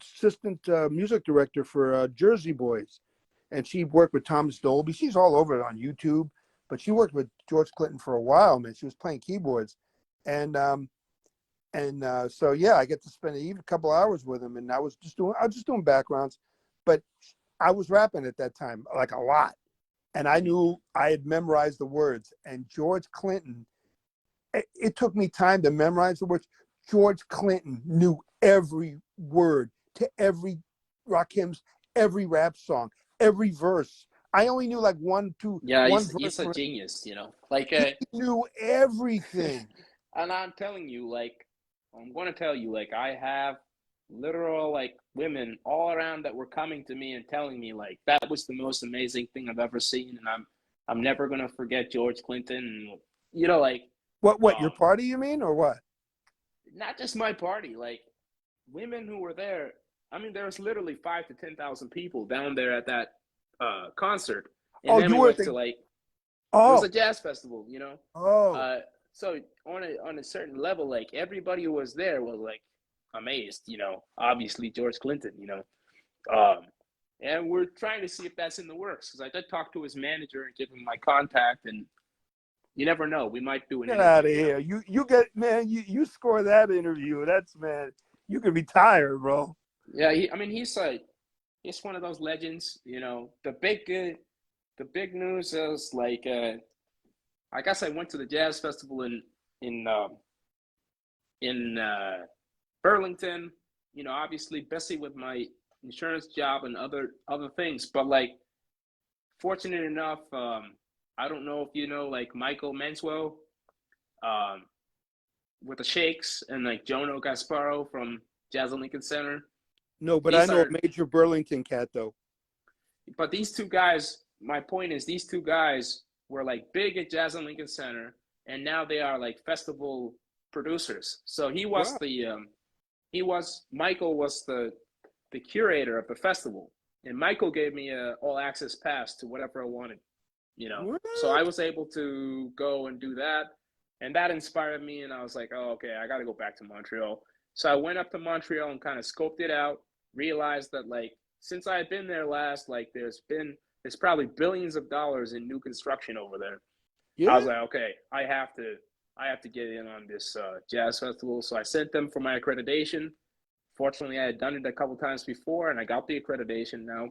assistant music director for Jersey Boys, and she worked with Thomas Dolby. She's all over it on YouTube, but she worked with George Clinton for a while, man. She was playing keyboards, and so yeah, I get to spend even a couple hours with him, and I was just doing backgrounds, but I was rapping at that time like a lot, and I knew I had memorized the words. And George Clinton, it took me time to memorize the words. George Clinton knew every word to every rock hymns, every rap song, every verse. I only knew like yeah, one he's verse. a genius, you know. Like, He knew everything. and I'm telling you, like, I'm going to tell you, like, I have literal like women all around that were coming to me and telling me like that was the most amazing thing I've ever seen, and I'm never gonna forget George Clinton. And you know, like, What your um, party you mean, or what? not just my party, like women who were there. I mean, there was literally 5 to 10,000 people down there at that concert, and Oh, then you we were at went to the like it was a oh jazz festival, you know. oh Uh, so on a certain level, like everybody who was there was like amazed, you know. Obviously, George Clinton, you know. And we're trying to see if that's in the works because I did talk to his manager and give him my contact, and you never know, we might do an Get out interview, of you know. here. You get, man, you score that interview. That's, man, you could be tired, bro. Yeah, I mean, he's like he's one of those legends, you know. The big news is like I guess I went to the jazz festival in um, in Burlington, you know, obviously busy with my insurance job and other things, but like fortunate enough, I don't know if you know like Michael Manswell, um, with the Shakes, and like Jonah Gasparo from Jazz and Lincoln Center. No, but I These know a are, major Burlington cat though. but these two guys. My point is, these two guys were like big at Jazz and Lincoln Center, and now they are like festival producers. So Wow. Michael was the curator of the festival, and Michael gave me a all access pass to whatever I wanted, you know. What? So I was able to go and do that, and that inspired me. And I was like, oh, okay, I got to go back to Montreal. So I went up to Montreal and kind of scoped it out. Realized that like since I had been there last, like there's probably billions of dollars in new construction over there. I was Yeah. like, okay, I have to get in on this jazz festival. So I sent them for my accreditation. Fortunately, I had done it a couple times before, and I got the accreditation now.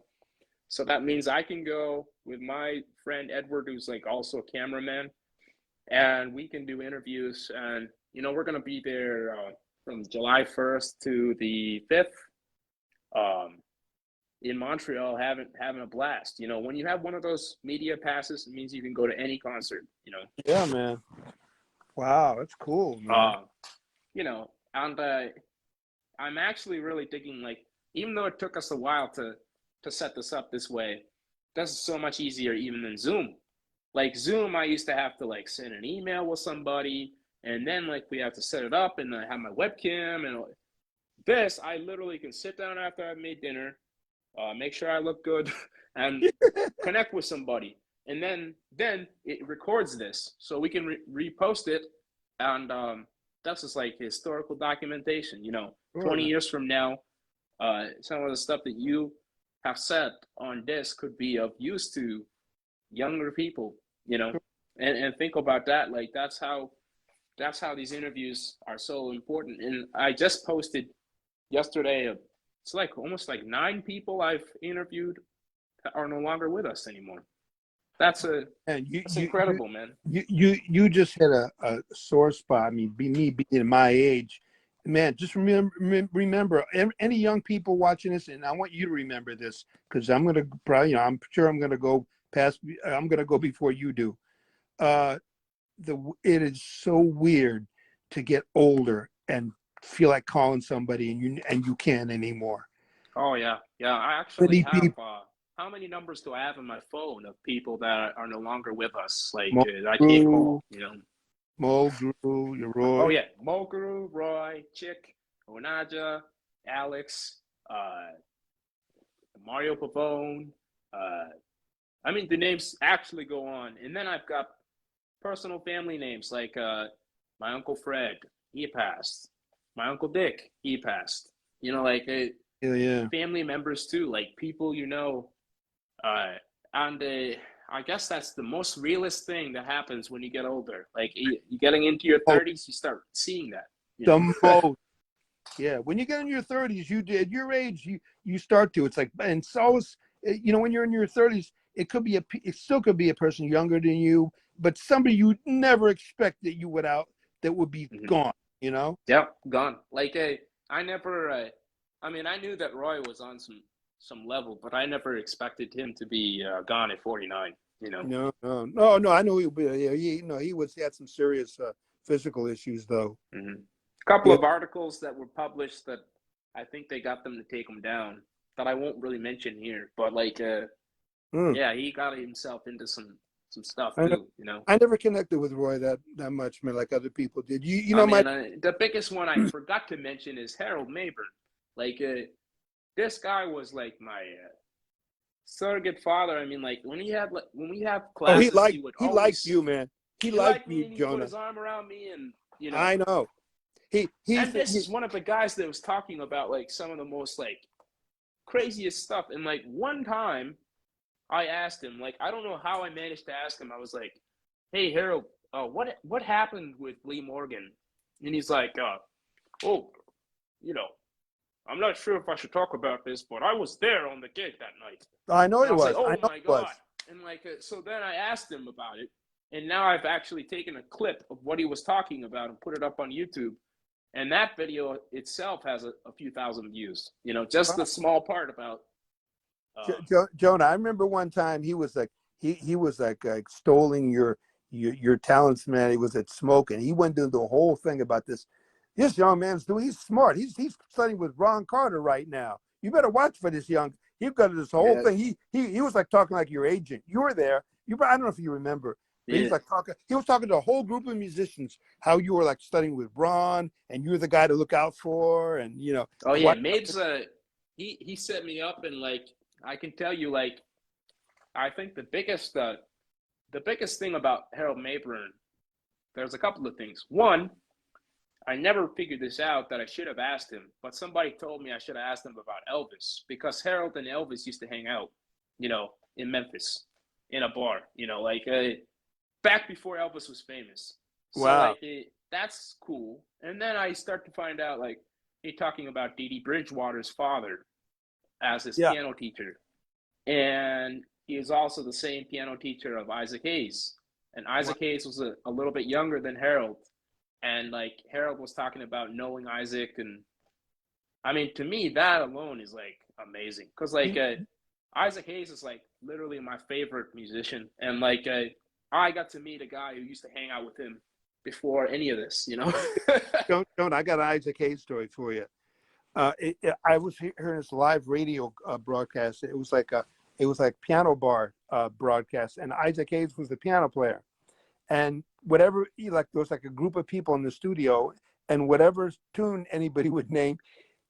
So that means I can go with my friend Edward, who's like also a cameraman, and we can do interviews. And you know, we're gonna be there from July 1st to the 5th, um, in Montreal, having a blast. You know, when you have one of those media passes, it means you can go to any concert. You know. Yeah, man. Wow, that's cool, man. Uh, you know, and I'm actually really digging, like, even though it took us a while to set this up this way, this is so much easier even than Zoom. Like Zoom, I used to have to like send an email with somebody, and then like we have to set it up, and I have my webcam, and this I literally can sit down after I've made dinner, make sure I look good, and connect with somebody, and then it records this, so we can repost it, and that's just like historical documentation. 20 Sure. years from now, some of the stuff that you have said on this could be of use to younger people. You know, and think about that. Like that's how these interviews are so important. And I just posted yesterday. It's like almost like 9 people I've interviewed are no longer with us anymore. That's a And that's incredible, man. you just hit a sore spot. I mean, me being my age, man, just remember any young people watching this, and I want you to remember this because I'm gonna probably, I'm sure I'm gonna go past. I'm gonna go before you do. Uh, it is so weird to get older and feel like calling somebody and you can't anymore. Oh yeah, yeah. I actually Many have. people, How many numbers do I have in my phone of people that are no longer with us? Like I can't Mulgrew, call. Mulgrew, Oh Roy. yeah, Moguru, Roy, Chick, Onaja, Alex, uh, Mario Pavone. Uh, I mean, the names actually go on, and then I've got personal family names like my uncle Fred. He passed. My uncle Dick. He passed. Like Yeah, yeah. family members too, like people uh, and I guess that's the most realist thing that happens when you get older. Like you getting into your Oh, 30s, you start seeing that. You know. the most. Yeah, when you get in your 30s, you did your age. You start to. It's like, and so is, when you're in your 30s, it still could be a person younger than you, but somebody you never expect that you would out that would be Mhm. gone. You know. Yep, gone. Like I never. I mean, I knew that Roy was on some level, but I never expected him to be gone at 49. You know. No, no, no, no. I know he, yeah, he had some serious physical issues though. Mm-hmm. A couple Yeah. of articles that were published that I think they got them to take them down that I won't really mention here, but like Mm. yeah, he got himself into some stuff I know. too. I never connected with Roy that much, man, like other people did. You I know my. mean, the biggest one I forgot to mention is Harold Mabern. Like this guy was like my surrogate father. I mean, like when we have Oh, classes, he would he liked always you, man. He he liked liked me you, and he put Jonah. his arm around me and. I know. He's And this is one of the guys that was talking about like some of the most like craziest stuff. And like one time I asked him, like I don't know how I managed to ask him. I was like, "Hey Harold, what happened with Lee Morgan?" And he's like, "Oh, you know, I'm not sure if I should talk about this, but I was there on the gig that night." I know And I it was like, was. I "Oh know my it was. god!" And like so then I asked him about it, and now I've actually taken a clip of what he was talking about and put it up on YouTube. And that video itself has a few thousand views. Just the small part about. Jonah, I remember one time he was like he was like stoling your talents, man. He was at smoking. He went into the whole thing about this. This young man's doing. He's smart. He's studying with Ron Carter right now. You better watch for this young. He got this whole Yeah, thing. He was like talking like your agent. You were there. I don't know if you remember, but he's yeah. like talking. He was talking to a whole group of musicians. How you were like studying with Ron, and you're the guy to look out for, and Oh yeah, what. Mabes. He set me up, and like I can tell you, like I think the biggest thing about Harold Mabern, there's a couple of things. One, I never figured this out that I should have asked him, but somebody told me I should have asked him about Elvis because Harold and Elvis used to hang out, in Memphis, in a bar, like back before Elvis was famous. So Wow. like that's cool. And then I start to find out like he talking about Dee Dee Bridgewater's father as his Yeah. piano teacher, and he is also the same piano teacher of Isaac Hayes. And Wow. Isaac Hayes was a little bit younger than Harold, and like Harold was talking about knowing Isaac, and I mean to me that alone is like amazing because like You, Isaac Hayes is like literally my favorite musician, and like I got to meet a guy who used to hang out with him before any of this, you know. Don't. I got an Isaac Hayes story for you. I was hearing this live radio broadcast. It was like piano bar broadcast, and Isaac Hayes was the piano player. And whatever, like there was like a group of people in the studio, and whatever tune anybody would name,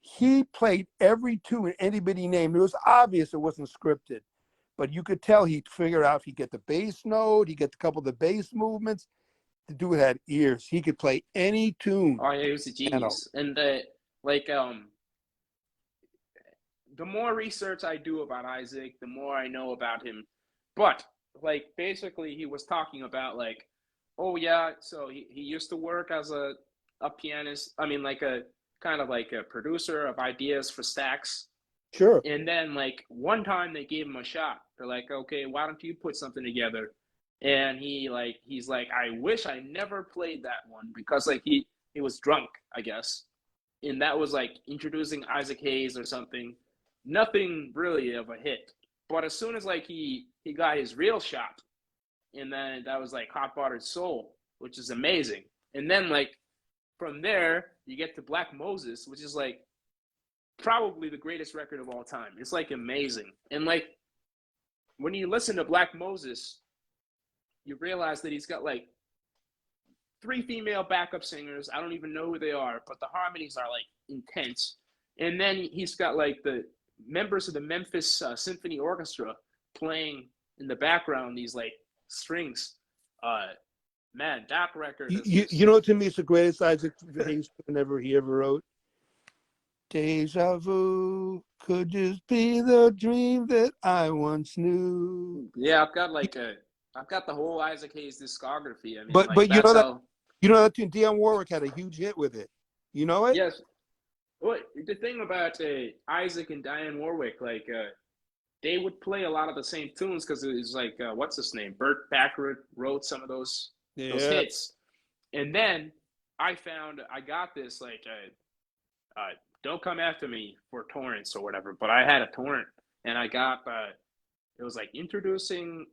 he played every tune anybody named. It was obvious it wasn't scripted, but you could tell he'd figure out, he'd get the bass note, he'd get a couple of the bass movements. The dude had ears. He could play any tune. Oh yeah, he was a genius. And like the more research I do about Isaac, the more I know about him. But like basically he was talking about like, oh yeah, so he used to work as a pianist. I mean like a kind of like a producer of ideas for Stax. Sure. And then like one time they gave him a shot. They're like, okay, why don't you put something together? And he's like, I wish I never played that one because like he was drunk, I guess. And that was like introducing Isaac Hayes or something. Nothing really of a hit. But as soon as like he got his real shot, and then that was like Hot Buttered Soul, which is amazing. And then like from there you get to Black Moses, which is like probably the greatest record of all time. It's like amazing. And like when you listen to Black Moses, you realize that he's got like 3 female backup singers. I don't even know who they are, but the harmonies are like intense. And then he's got like the members of the Memphis Symphony Orchestra playing in the background these like strings. Man, that record is You know, to me, it's the greatest Isaac Hayes tune he ever wrote. Deja vu could just be the dream that I once knew. Yeah, I've got the whole Isaac Hayes discography. I mean, But like you know that's that how. you know that tune, Dionne Warwick had a huge hit with it. You know it? Yes. Well, the thing about Isaac and Dionne Warwick, like they would play a lot of the same tunes because it was like what's his name? Burt Bacharach wrote some of those Yeah. hits, and then I got this like don't come after me for torrents or whatever, but I had a torrent and I got it was like introducing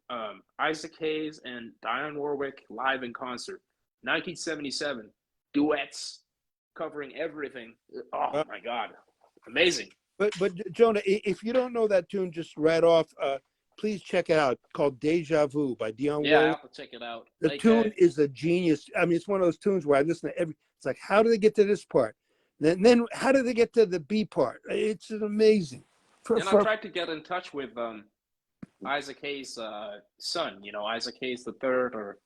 Isaac Hayes and Dionne Warwick live in concert, 1977, duets covering everything. Oh my God, amazing. But Jonah, if you don't know that tune just right off, please check it out. Called Deja Vu by Dionne Yeah, I Warwick. have to check it out. The Like, tune is a genius. I mean, it's one of those tunes where I listen to every. It's like, how do they get to this part? Then how do they get to the B part? It's amazing. and I tried to get in touch with Isaac Hayes' son. You know, Isaac Hayes the third, or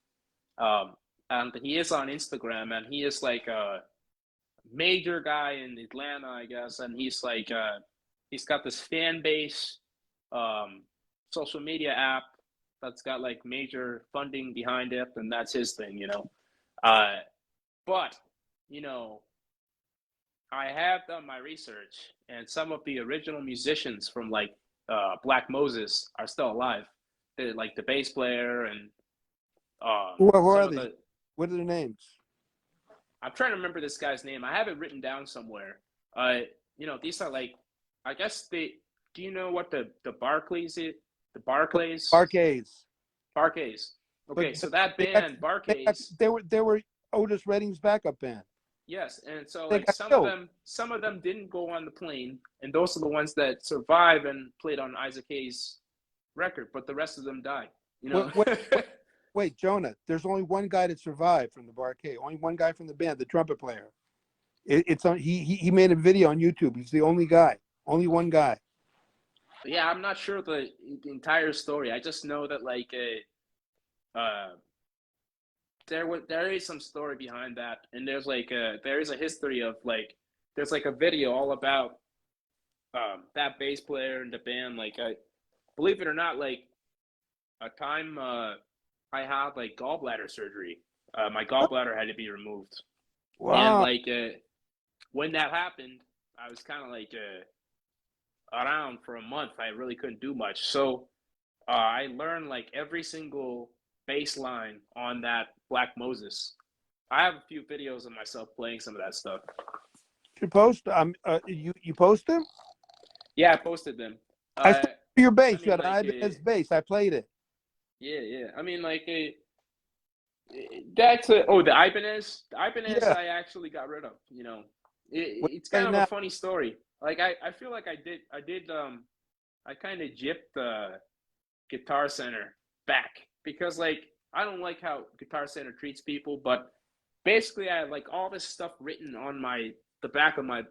and he is on Instagram, and he is like a major guy in Atlanta, I guess, and he's like he's got this fan base social media app that's got like major funding behind it, and that's his thing, you know. But you know, I have done my research, and some of the original musicians from like Black Moses are still alive. They're like the bass player and who are some of they? What are their names? I'm trying to remember this guy's name. I have it written down somewhere. You know, these are like, I guess they. Do you know what the Barclays is? The Barclays. Barclays. Barclays. Okay, But so that band Barclays. They were Otis Redding's backup band. Yes, and so They like got killed. some of them didn't go on the plane, and those are the ones that survived and played on Isaac Hayes' record, but the rest of them died. You know. Wait, Jonah. There's only one guy that survived from the Barcade. Only one guy from the band, the trumpet player. It's on. He made a video on YouTube. He's the only guy. Only one guy. Yeah, I'm not sure the entire story. I just know that like there is some story behind that, and there's like there is a history of like there's like a video all about that bass player and the band. Like believe it or not, like a time I had like gallbladder surgery. My gallbladder had to be removed, and Wow. like when that happened, I was kind of like around for a month. I really couldn't do much, so I learned like every single bass line on that Black Moses. I have a few videos of myself playing some of that stuff. You post you post them? Yeah, I posted them. I saw your bass. I You mean, had an like, Ibanez bass. I played it. yeah. I mean, like, That's a, oh, the Ibanez. The Ibanez Yeah. I actually got rid of. What It's do you kind say of a now? funny story. Like I feel like I kind of gypped Guitar Center back because like I don't like how Guitar Center treats people, but basically I had like all this stuff written on the back of my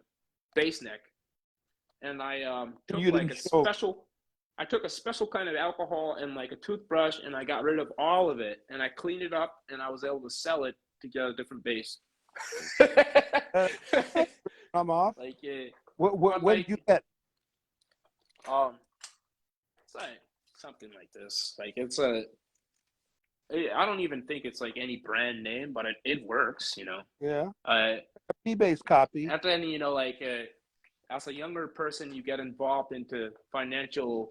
bass neck, and I And took you like didn't a show. special. I took a special kind of alcohol and like a toothbrush, and I got rid of all of it, and I cleaned it up, and I was able to sell it to get a different bass. Uh, I'm off. Like, but What did you like, get? um, it's like something like this. Like, it's a. I don't even think it's like any brand name, but it works. Yeah, Uh, a P-based copy. and then like as a younger person, you get involved into financial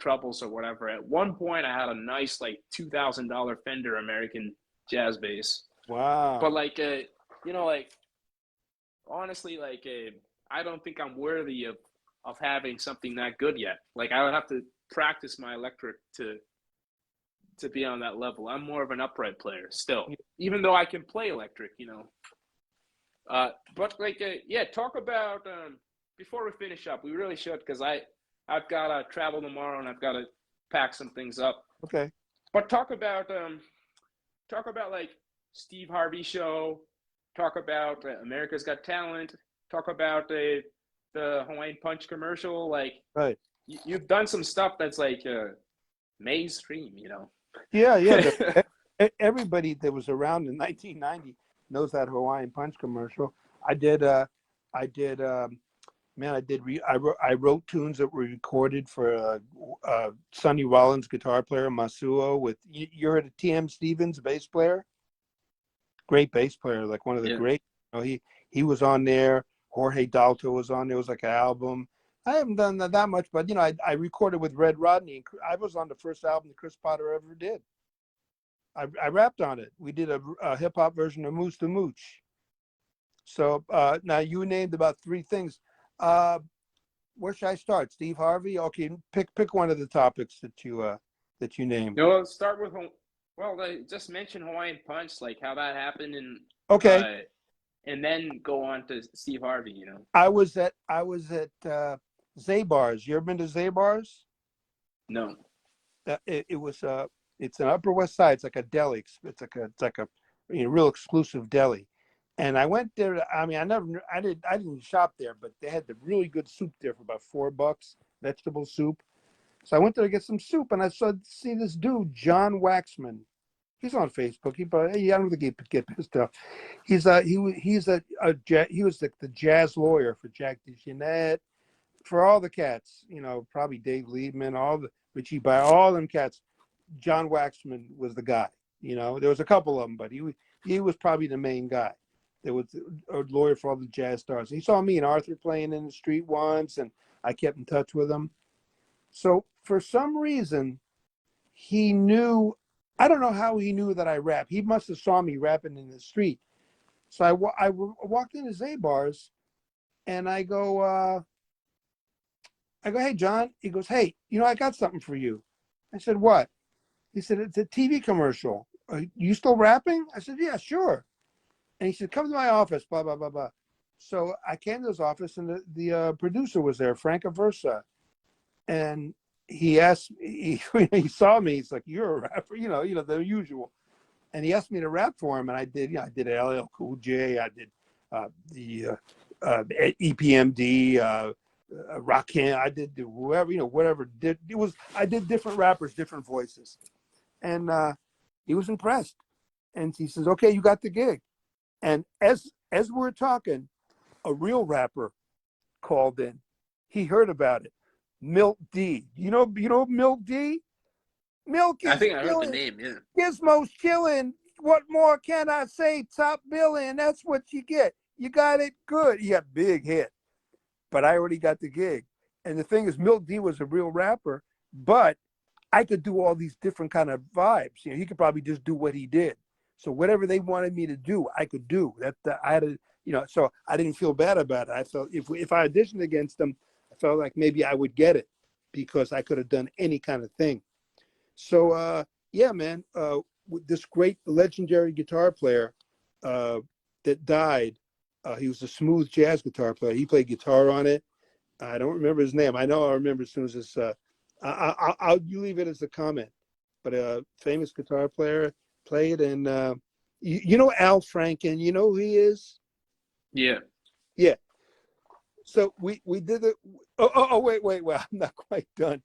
troubles or whatever. At one point, I had a nice like $2,000 Fender American jazz bass, but Wow. like like honestly, like I don't think I'm worthy of having something that good yet. Like I would have to practice my electric to be on that level. I'm more of an upright player still, even though I can play electric. But like yeah, talk about before we finish up. We really should because I've got to travel tomorrow and I've got to pack some things up. Okay. But talk about like Steve Harvey show. Talk about America's Got Talent. Talk about the Hawaiian Punch commercial. Like Right. you've done some stuff that's like mainstream. Yeah, yeah. Everybody that was around in 1990 knows that Hawaiian Punch commercial. I did. I did. Man, I did. I wrote tunes that were recorded for Sonny Rollins, guitar player, Masuo. With you heard of T.M. Stevens, bass player, great bass player, like one of the Yeah. great. He was on there. Jorge Dalto was on there. It was like an album. I haven't done that much, but I recorded with Red Rodney. I was on the first album that Chris Potter ever did. I rapped on it. We did a hip hop version of Moose to Mooch. So now you named about three things. Uh, where should I start? Steve Harvey. Okay, pick one of the topics that you named. Let's start with well, I just mentioned Hawaiian Punch, like how that happened, Okay, and then go on to Steve Harvey. I was at Zabar's. You ever been to Zabar's? No. It was it's an Upper West Side. It's like a deli. It's like a real exclusive deli. And I went there. I mean, I didn't shop there, but they had the really good soup there for about $4, vegetable soup. So I went there to get some soup, and I see this dude, John Waxman. He's on Facebook. I don't think he'd get pissed off. He was the jazz lawyer for Jack DeJohnette, for all the cats. Probably Dave Liebman, all the Richie By, all them cats. John Waxman was the guy. There was a couple of them, but he was probably the main guy. There was a lawyer for all the jazz stars. He saw me and Arthur playing in the street once, and I kept in touch with him. So for some reason, he knew. I don't know how he knew that I rap. He must have saw me rapping in the street. So I walked into Zabar's, and I go, hey John. He goes, hey, I got something for you. I said, what? He said, it's a TV commercial. You still rapping? I said, yeah, sure. And he said, come to my office, blah, blah, blah, blah. So I came to his office, and the producer was there, Frank Aversa. And he asked me, he saw me, he's like, you're a rapper, the usual. And he asked me to rap for him. And I did, I did LL Cool J. I did the EPMD, Rakim. I did whoever, whatever. I did different rappers, different voices. And he was impressed. And he says, okay, you got the gig. And as we're talking, a real rapper called in. He heard about it. Milk D. Milk D? Milk I is think I heard the killing. name. Yeah. Gizmo's killing. What more can I say? Top billing. That's what you get. You got it good. You got big hit. But I already got the gig. And the thing is, Milk D was a real rapper, but I could do all these different kind of vibes. He could probably just do what he did. So whatever they wanted me to do, I could do. That I had to, so I didn't feel bad about it. I felt if I auditioned against them, I felt like maybe I would get it because I could have done any kind of thing. So yeah, man. this great legendary guitar player that died. He was a smooth jazz guitar player. He played guitar on it. I don't remember his name. I know I'll remember as soon as this. I'll you leave it as a comment. But a famous guitar player played, and you know Al Franken. You know who he is? Yeah. Yeah. So we did it. Wait. Well, I'm not quite done.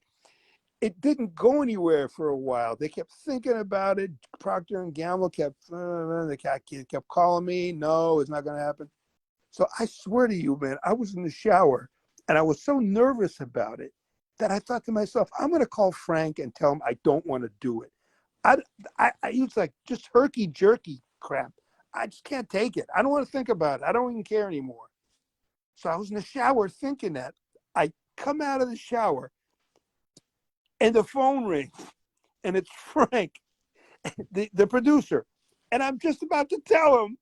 It didn't go anywhere for a while. They kept thinking about it. Procter and Gamble kept calling me. No, it's not going to happen. So I swear to you, man, I was in the shower and I was so nervous about it that I thought to myself, I'm going to call Frank and tell him I don't want to do it. I use like just herky jerky crap. I just can't take it. I don't want to think about it. I don't even care anymore. So I was in the shower thinking that. I come out of the shower and the phone rings and it's Frank, the producer. And I'm just about to tell him.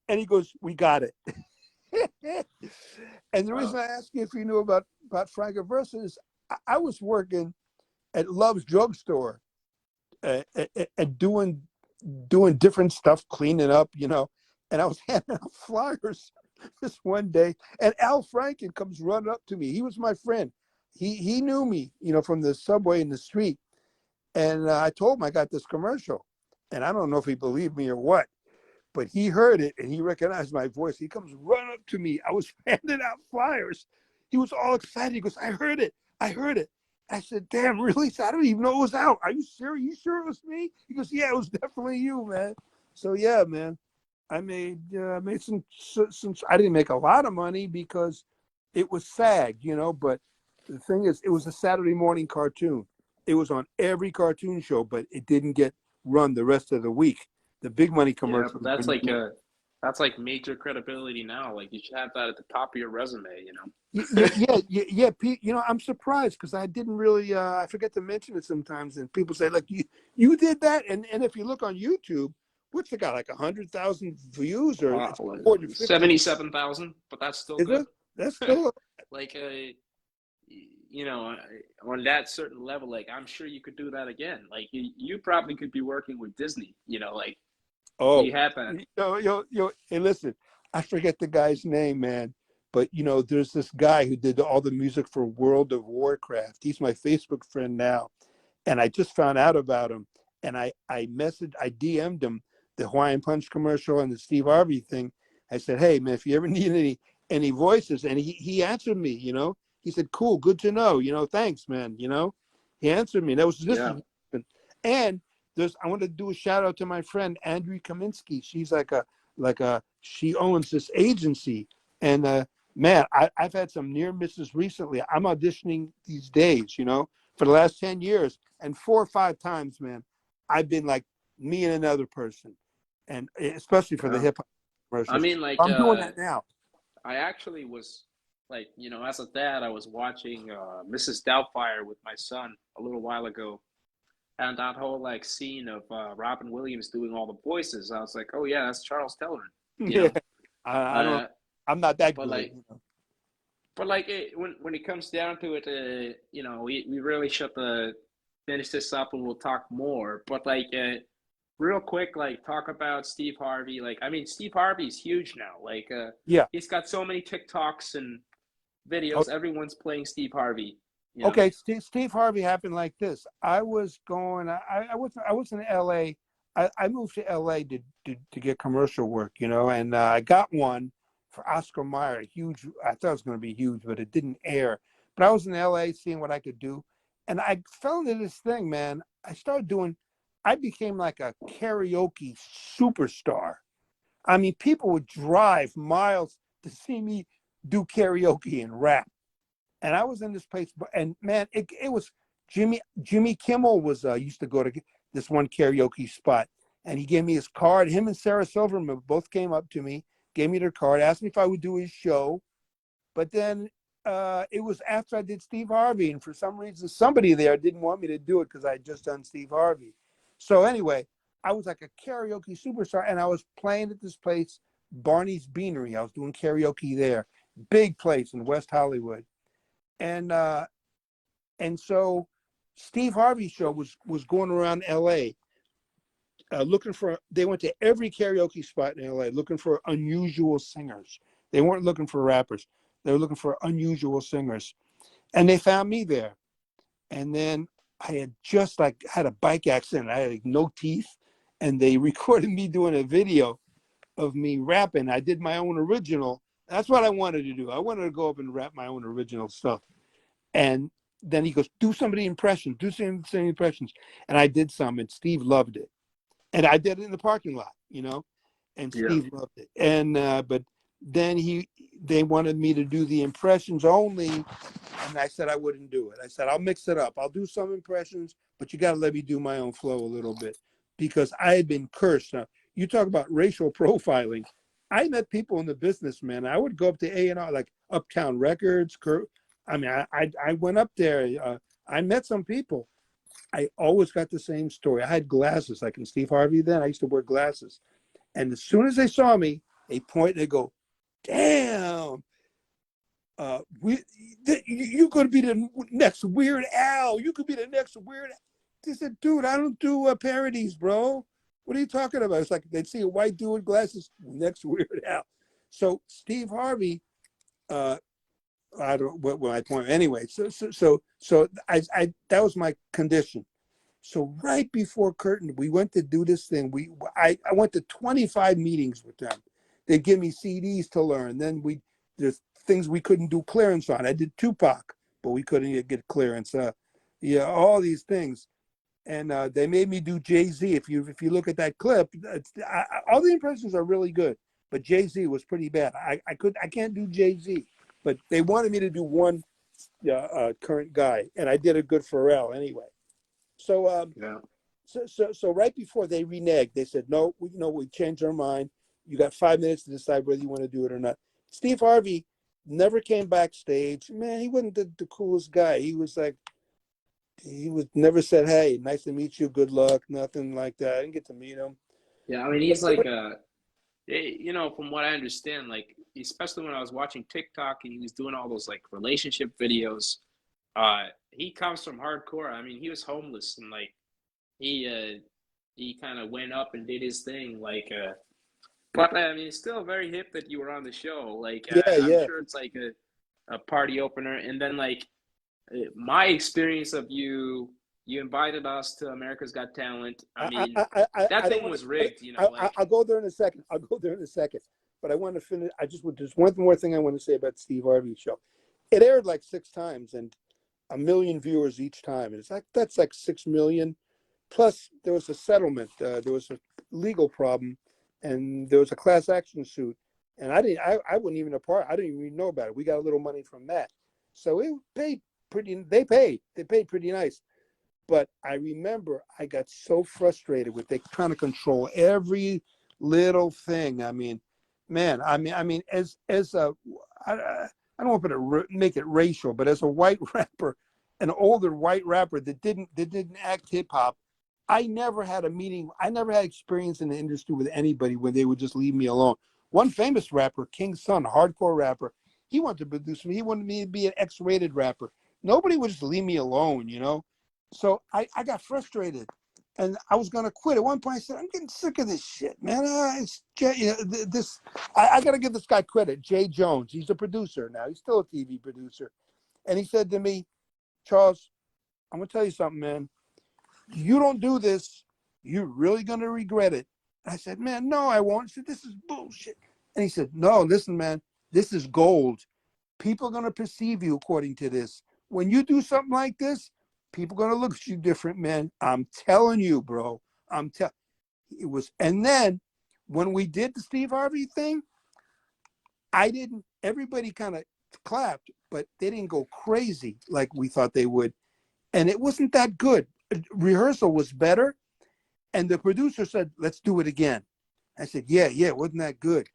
And he goes, we got it. And the reason I asked you if you knew about Frank Aversa is I was working at Love's Drugstore and doing different stuff, cleaning up, and I was handing out flyers this one day, and Al Franken comes running up to me. He was my friend. He knew me, from the subway in the street, and I told him I got this commercial, and I don't know if he believed me or what. But he heard it and he recognized my voice. He comes running up to me. I was handing out flyers. He was all excited. He goes, I heard it. I heard it. I said, damn, really? So I don't even know it was out. Are you sure? You sure it was me? He goes, yeah, it was definitely you, man. So yeah, man, I made some. I didn't make a lot of money because it was SAG, but the thing is, it was a Saturday morning cartoon. It was on every cartoon show, but it didn't get run the rest of the week. The big money Yeah, commercials. but that's like major credibility now. Like you should have that at the top of your resume. Yeah, Pete. I'm surprised because I didn't really. I forget to mention it sometimes, and people say like you did that, and if you look on YouTube, what's it got like 100,000 views or it's Like more than 50? 77,000, but that's still Is good. it? That's still. Like on that certain level, like I'm sure you could do that again. Like you probably could be working with Disney. Like Oh, you have that. hey, listen, I forget the guy's name, man. But there's this guy who did all the music for World of Warcraft. He's my Facebook friend now, and I just found out about him. And I DM'd him the Hawaiian Punch commercial and the Steve Harvey thing. I said, hey man, if you ever need any voices, and he answered me. He said, cool, good to know. Thanks, man. He answered me. That was this Yeah. is, and I want to do a shout out to my friend Andrew Kaminsky. She's she owns this agency, and man, I've had some near misses recently. I'm auditioning these days, for the last 10 years, and 4 or 5 times, man, I've been like me and another person, and especially for the Yeah. hip hop I commercials. mean, like I'm doing that now. I actually was like, as a dad, I was watching Mrs. Doubtfire with my son a little while ago, and that whole like scene of Robin Williams doing all the voices. I was like, oh yeah, that's Charles Telerant. You Yeah, know, I don't. uh, I'm not that but good. like, when it comes down to it, we really should finish this up and we'll talk more. But like, real quick, like talk about Steve Harvey. Like, I mean, Steve Harvey's huge now. Like, Yeah. he's got so many TikToks and Oh, videos. Everyone's playing Steve Harvey. You know. okay. Steve Harvey happened like this. I was going. I was in L.A. I moved to L.A. to get commercial work, and I got one for Oscar Mayer. Huge. I thought it was going to be huge, but it didn't air. But I was in L.A. seeing what I could do, and I fell into this thing, man. I became like a karaoke superstar. I mean, people would drive miles to see me do karaoke and rap. And I was in this place, and man, it was Jimmy Kimmel was used to go to this one karaoke spot, and he gave me his card. Him and Sarah Silverman both came up to me, gave me their card, asked me if I would do his show. But then it was after I did Steve Harvey, and for some reason, somebody there didn't want me to do it because I had just done Steve Harvey. So anyway, I was like a karaoke superstar, and I was playing at this place, Barney's Beanery. I was doing karaoke there, big place in West Hollywood, and so Steve Harvey's show was going around L.A. looking for. They went to every karaoke spot in LA looking for unusual singers. They weren't looking for rappers. They were looking for unusual singers, and they found me there. And then I had just like had a bike accident. I had like no teeth, and they recorded me doing a video of me rapping. I did my own original. That's what I wanted to do. I wanted to go up and rap my own original stuff. And then he goes, do some of the impressions, do some impressions. And I did some, and Steve loved it. And I did it in the parking lot, and Yeah. Steve loved it. And but then they wanted me to do the impressions only, and I said I wouldn't do it. I said I'll mix it up. I'll do some impressions, but you got to let me do my own flow a little bit because I had been cursed. Now you talk about racial profiling. I met people in the business, man. I would go up to A&R, like Uptown Records. I mean, I went up there. I met some people. I always got the same story. I had glasses, like in Steve Harvey then. I used to wear glasses. And as soon as they saw me, they point and they go, damn, you could be the next Weird Al. You could be the next Weird Al. They said, dude, I don't do parodies, bro. What are you talking about? It's like they'd see a white dude with glasses, next Weird Al. So Steve Harvey, I don't what my point anyway. So I that was my condition. So right before curtain, we went to do this thing. I went to 25 meetings with them. They give me CDs to learn. Then there's things we couldn't do clearance on. I did Tupac, but we couldn't get clearance. Yeah, all these things, and they made me do Jay-Z. If you look at that clip, all the impressions are really good, but Jay-Z was pretty bad. I can't do Jay-Z, but they wanted me to do one current guy, and I did a good Pharrell anyway. So Yeah. So right before they reneged, they said, no, we changed our mind. You got 5 minutes to decide whether you want to do it or not. Steve Harvey never came backstage. Man, he wasn't the coolest guy. He was never said, hey, nice to meet you, good luck, nothing like that. I didn't get to meet him. Yeah, I mean, he's like, from what I understand, like, especially when I was watching TikTok and he was doing all those like relationship videos, he comes from hardcore. I mean, he was homeless and like he kind of went up and did his thing. Like, but I mean, it's still very hip that you were on the show. Like, Yeah, I'm yeah. sure it's like a party opener. And then like my experience of you invited us to America's Got Talent. I mean, that I don't thing want was to. rigged, like, I'll go there in a second. But I want to finish. There's one more thing I want to say about the Steve Harvey show. It aired like 6 times and 1 million viewers each time. And that's like 6 million. Plus, there was a settlement. There was a legal problem, and there was a class action suit. And I wasn't even a part. I didn't even know about it. We got a little money from that, so it paid pretty. They paid pretty nice. But I remember I got so frustrated with they trying to control every little thing. I mean, man, as a, I don't want to make it racial, but as a white rapper, an older white rapper that didn't act hip hop, I never had a meeting. I never had experience in the industry with anybody where they would just leave me alone. One famous rapper, King Son, a hardcore rapper, he wanted to produce me. He wanted me to be an X-rated rapper. Nobody would just leave me alone. So I got frustrated, and I was going to quit. At one point, I said, "I'm getting sick of this shit, man. I got to give this guy credit, Jay Jones. He's a producer now. He's still a TV producer." And he said to me, "Charles, I'm going to tell you something, man. You don't do this, you're really going to regret it." I said, "Man, no, I won't." He said, "This is bullshit." And he said, "No, listen, man, this is gold. People are going to perceive you according to this. When you do something like this, people are going to look at you different, man. I'm telling you, bro. It was." And then when we did the Steve Harvey thing, everybody kind of clapped, but they didn't go crazy like we thought they would. And it wasn't that good. Rehearsal was better. And the producer said, "Let's do it again." I said, yeah, it wasn't that good.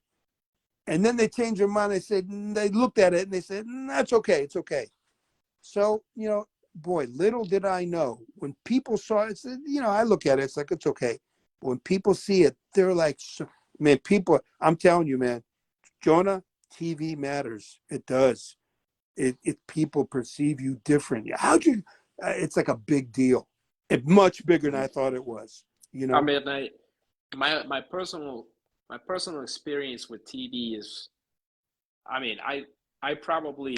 And then they changed their mind. They looked at it and they said, "That's okay. It's okay." So, boy, little did I know when people saw it, I look at it, it's like, it's okay. But when people see it, they're like, man, I'm telling you, man, Jonah, TV matters. It does. People perceive you different. It's like a big deal. It's much bigger than I thought it was, I mean, my personal experience with TV is, I mean, I probably,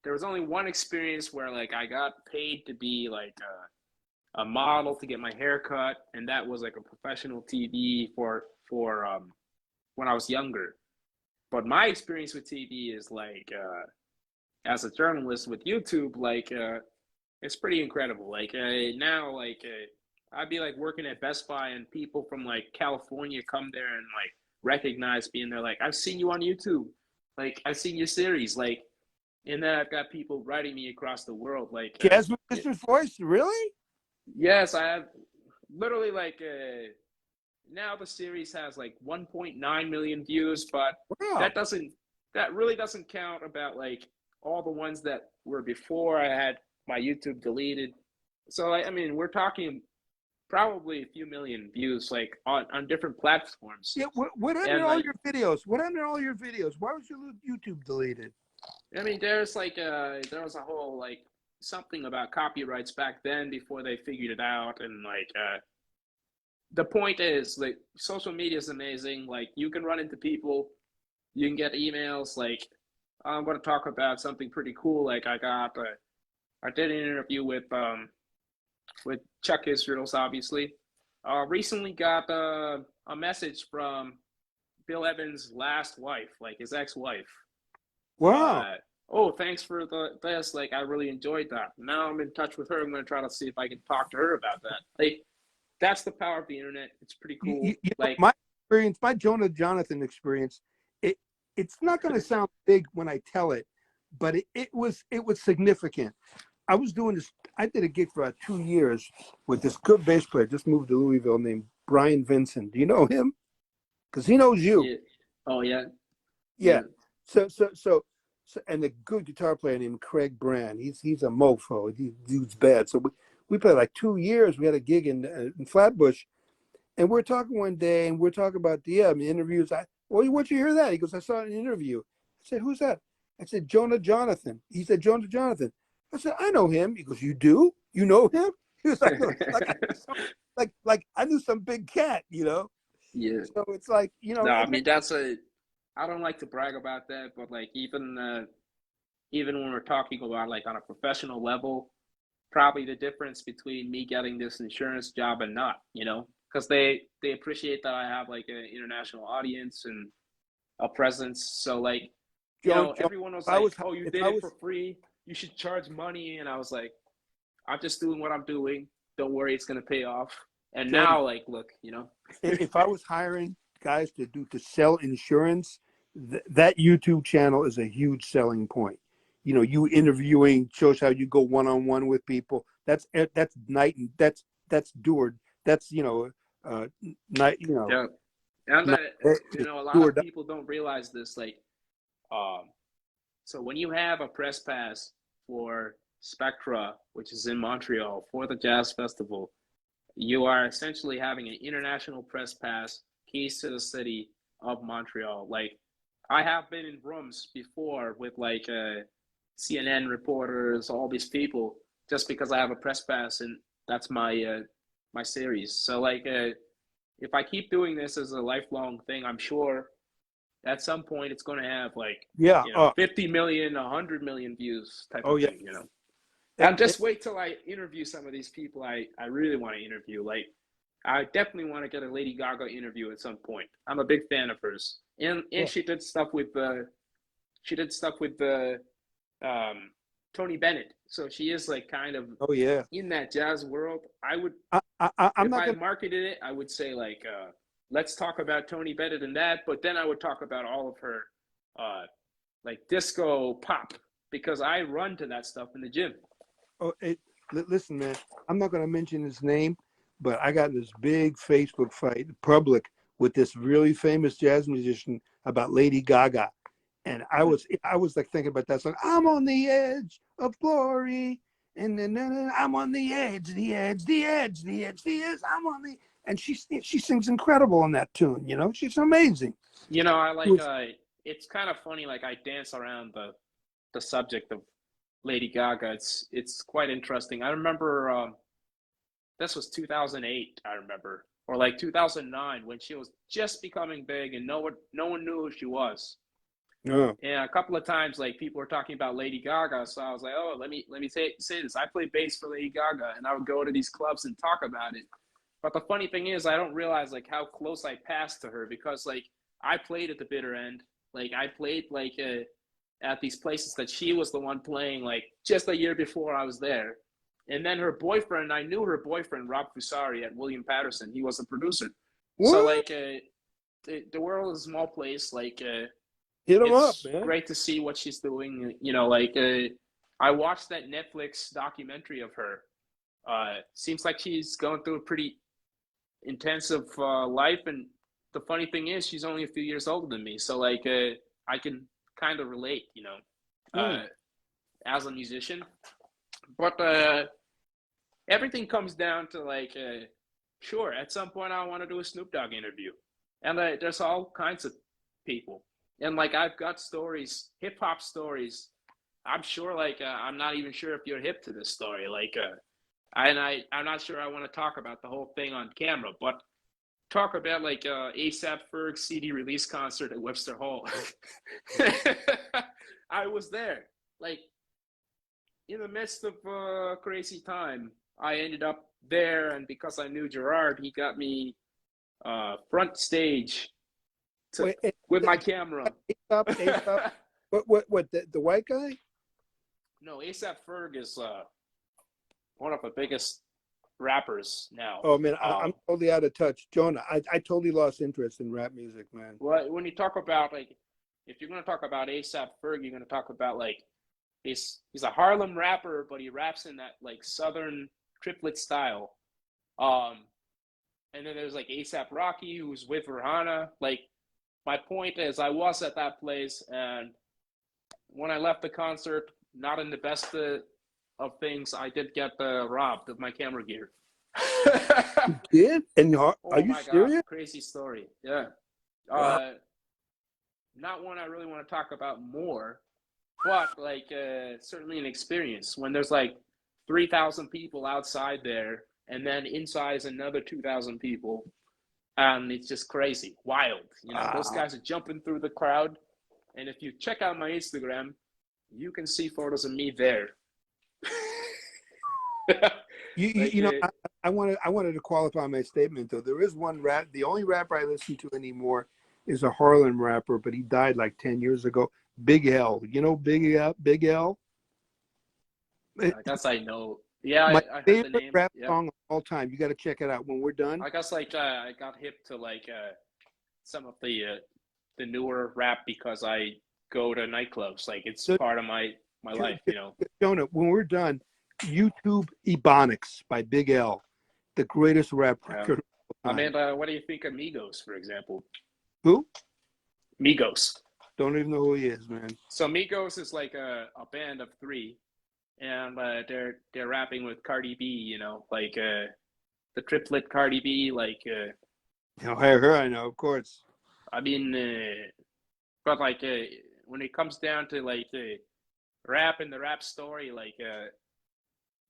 there was only one experience where like I got paid to be like a model to get my hair cut, and that was like a professional TV for when I was younger. But my experience with TV is like as a journalist with YouTube, like it's pretty incredible. Like now, like I'd be like working at Best Buy, and people from like California come there and like recognize me, and they're like, "I've seen you on YouTube, like I've seen your series," like, and then I've got people writing me across the world, like, Jasmine Lister's voice, really? yes, I have literally like now the series has like 1.9 million views, but Wow. that doesn't that really doesn't count about like all the ones that were before I had my YouTube deleted. So like, I mean, we're talking probably a few million views like on different platforms. Yeah. What happened to And all like, your videos? What happened to all your videos? Why was your YouTube deleted? I mean, there's like there was a whole like something about copyrights back then before they figured it out, and like the point is like social media is amazing. Like you can run into people, you can get emails. Like I'm going to talk about something pretty cool. Like I did an interview with Chuck Israels, obviously. Recently got a message from Bill Evans' last wife, like his ex-wife. Wow. Uh, oh, thanks for this. Like I really enjoyed that. Now I'm in touch with her. I'm going to try to see if I can talk to her about that. Like that's the power of the internet. It's pretty cool. You know, Like my experience, my Jonah Jonathan experience, it it's not going to sound big when I tell it, but it was significant. I was doing this. I did a gig for about 2 years with this good bass player, just moved to Louisville, named Brian Vincent. Do you know him? Because he knows you. yeah. Oh yeah. Yeah. Yeah. So, and a good guitar player named Craig Brand. He's a mofo. He dude's bad. So we played like 2 years. We had a gig in Flatbush, and we're talking one day, and we're talking about the interviews. Well, where'd you hear that? He goes, I saw it in an interview. I said, who's that? I said, Jonah Jonathan. He said, Jonah Jonathan. I said, I know him. He goes, you do? You know him? He was like I knew some big cat. Yeah. So it's like, No, I mean that's a. I don't like to brag about that, but like even when we're talking about like on a professional level, probably the difference between me getting this insurance job and not, because they appreciate that I have like an international audience and a presence. So like, John, everyone was if I like, was, "Oh, you if did I it was, for free. You should charge money." And I was like, "I'm just doing what I'm doing. Don't worry, it's gonna pay off." And John, now, like, look. if I was hiring guys to sell insurance, that YouTube channel is a huge selling point. You interviewing shows how you go one on one with people. That's night and that's Deward. That's uh, night. Yeah, and Night, a lot of Deward. people don't realize this. Like, um, so when you have a press pass for Spectra, which is in Montreal for the Jazz Festival, you are essentially having an international press pass, keys to the city of Montreal. Like, I have been in rooms before with like CNN reporters, all these people, just because I have a press pass, and that's my series. So like, if I keep doing this as a lifelong thing, I'm sure at some point it's going to have like Yeah. 50 million, 100 million views type Oh of yeah. thing. And, And and just wait till I interview some of these people I really want to interview. Like, I definitely want to get a Lady Gaga interview at some point. I'm a big fan of hers, and yeah. she did stuff with the um, Tony Bennett. So she is like kind of Oh yeah. in that jazz world. I would, I'm if not I gonna. marketed it, I would say like, let's talk about Tony Bennett and that, but then I would talk about all of her, like disco pop, because I run to that stuff in the gym. Oh, listen, man. I'm not gonna mention his name, but I got in this big Facebook fight in public with this really famous jazz musician about Lady Gaga. And I was like thinking about that song. I'm on the edge of glory, and then I'm on the edge, the edge, the edge, the edge, the edge. I'm on the, and she sings incredible on that tune. She's amazing. I It like was, it's kind of funny, like I dance around the subject of Lady Gaga. It's quite interesting. I remember this was 2008, I remember, or like 2009 when she was just becoming big and no one knew who she was. No. And a couple of times, like people were talking about Lady Gaga, so I was like, "Oh, let me say this. I play bass for Lady Gaga," and I would go to these clubs and talk about it. But the funny thing is, I don't realize like how close I passed to her because like I played at the bitter end. Like I played like at these places that she was the one playing like just a year before I was there. And then her boyfriend, I knew her boyfriend, Rob Fusari at William Patterson. He was a producer. So What? like the world is a small place. Like Hit him up, it's man. great to see what she's doing. You know, like I watched that Netflix documentary of her. Seems like she's going through a pretty intensive life, and the funny thing is, she's only a few years older than me. So like, I can kind of relate, you know, Mm. as a musician. But everything comes down to like, sure, at some point I want to do a Snoop Dogg interview, and there's all kinds of people, and like I've got stories, hip hop stories. I'm sure, like I'm not even sure if you're hip to this story, like, I'm not sure I want to talk about the whole thing on camera, but talk about like ASAP Ferg CD release concert at Webster Hall. I was there, like in the midst of a crazy time. I ended up there, and because I knew Gerard, he got me front stage to, Wait, with my camera. Aesop. What? The white guy? No, ASAP Ferg is one of the biggest rappers now. Oh man, I'm totally out of touch, Jonah. I totally lost interest in rap music, man. Well, when you talk about like, if you're going to talk about ASAP Ferg, you're going to talk about like he's a Harlem rapper, but he raps in that like Southern triplet style. And then there's like ASAP Rocky, who's with Rihanna. Like, my point is, I was at that place, and when I left the concert, not in the best of things, I did get robbed of my camera gear. Did? And are Oh you my God, serious? crazy story. Yeah. Wow. Not one I really want to talk about more, but like certainly an experience when there's like 3,000 people outside there, and then inside is another 2,000 people, and it's just crazy, wild. You know, those Wow. guys are jumping through the crowd, and if you check out my Instagram, you can see photos of me there. Like, You know, I wanted to qualify my statement though. There is one rap. The only rapper I listen to anymore is a Harlem rapper, but he died like 10 years ago. Big L. You know Big L? Big L. I guess I know. Yeah, My I heard the favorite name. rap Yeah, song of all time. You got to check it out when we're done. I guess like I got hip to like some of the newer rap because I go to nightclubs. Like it's So, part of my life, you know. Jonah, when we're done, YouTube Ebonics by Big L, the greatest rap Um, record of all time. Amanda, what do you think of Migos, for example? Who? Migos. Don't even know who he is, man. So Migos is like a band of three, and they're rapping with Cardi B, you know, like the triplet Cardi B. Like You know, her, I know, of course. I mean, but like when it comes down to like rap and the rap story, like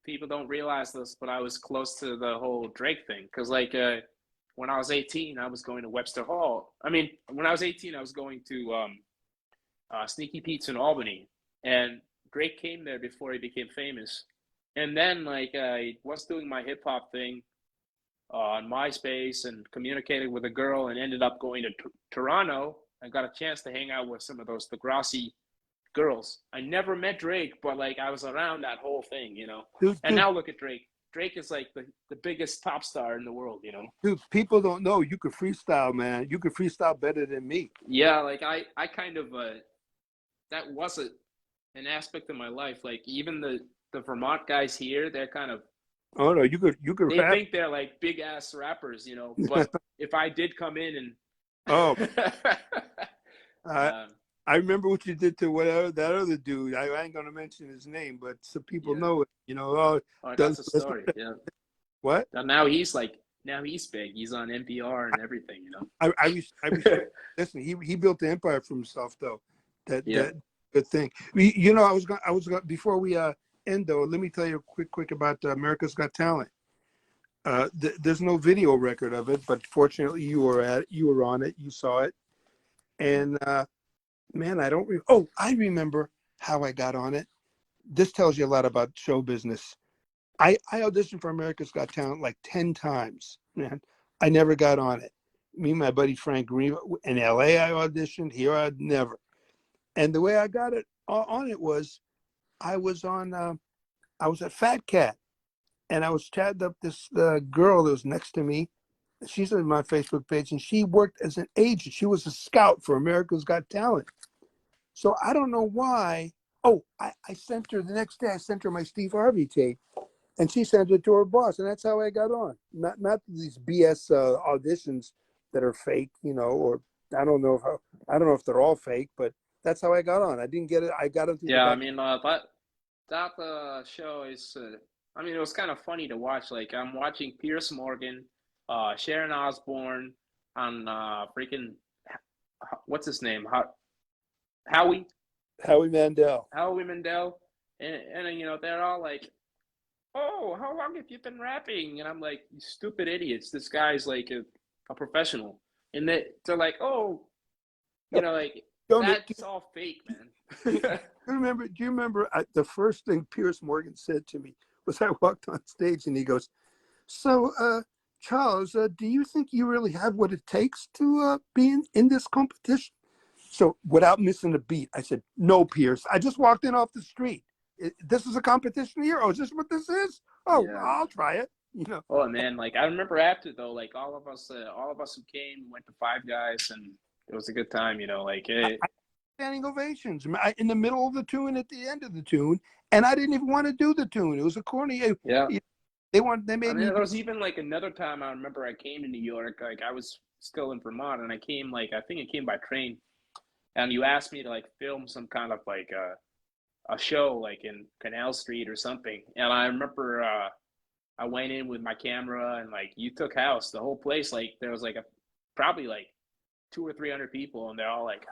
people don't realize this, but I was close to the whole Drake thing because like when I was 18, I was going to Webster Hall. I mean, when I was 18, I was going to Sneaky Pete's in Albany, and Drake came there before he became famous. And then like I was doing my hip hop thing on MySpace and communicated with a girl, and ended up going to Toronto. I got a chance to hang out with some of those Degrassi girls. I never met Drake, but like I was around that whole thing, you know. And now look at Drake. Drake is like the biggest pop star in the world, you know. Dude, people don't know you could freestyle, man. You could freestyle better than me. Yeah, like I kind of that was an aspect of my life. Like even the Vermont guys here, they're kind of Oh no, you could they rap. think they're like big ass rappers, you know. But if I did come in Oh, and I remember what you did to whatever that other dude. I ain't gonna mention his name, but some people yeah, know it. You know, oh, that's a story. Yeah. what? And now he's big. He's on NPR and everything, you know. I respect. Listen, he built the empire for himself, though. Yeah. That good thing. You know, I was going before we end though. Let me tell you quick about America's Got Talent. There's no video record of it, but fortunately you were on it, you saw it, and man, I don't. I remember how I got on it. This tells you a lot about show business. I auditioned for America's Got Talent like 10 times, man. I never got on it. Me and my buddy Frank Green in LA, I auditioned. Here, I'd never. And the way I got it on it was I was on. I was at Fat Cat, and I was chatting up this girl that was next to me. She's on my Facebook page, and she worked as an agent. She was a scout for America's Got Talent. So I don't know why. Oh, I sent her the next day. I sent her my Steve Harvey tape, and she sent it to her boss, and that's how I got on. Not these BS auditions that are fake, or I don't know if they're all fake, but that's how I got on. I didn't get it. I got it through the Yeah, I back. mean, that show is. I mean, it was kind of funny to watch. Like, I'm watching Pierce Morgan, Sharon Osbourne, and freaking what's his name, Howie, Howie Mandel. Howie Mandel, and they're all like, "Oh, how long have you been rapping?" And I'm like, "You stupid idiots! This guy's like a professional." And they're like, "Oh, like that's all fake, man." Do you remember the first thing Pierce Morgan said to me was I walked on stage and he goes, "So, Charles, do you think you really have what it takes to be in this competition?" So without missing a beat, I said, "No, Pierce. I just walked in off the street. This is a competition here? Oh, is this what this is? Oh, Yeah. I'll try it." Oh man, like I remember after though, like all of us who came went to Five Guys, and it was a good time. Like I standing ovations in the middle of the tune, at the end of the tune, and I didn't even want to do the tune. It was a corny. yeah. They I made mean, me there do. was even like another time I remember I came to New York. Like I was still in Vermont, and I came like I think I came by train, and you asked me to like film some kind of like a show like in Canal Street or something. And I remember I went in with my camera, and like you took house. The whole place, like there was like probably like 200 or 300 people, and they're all like,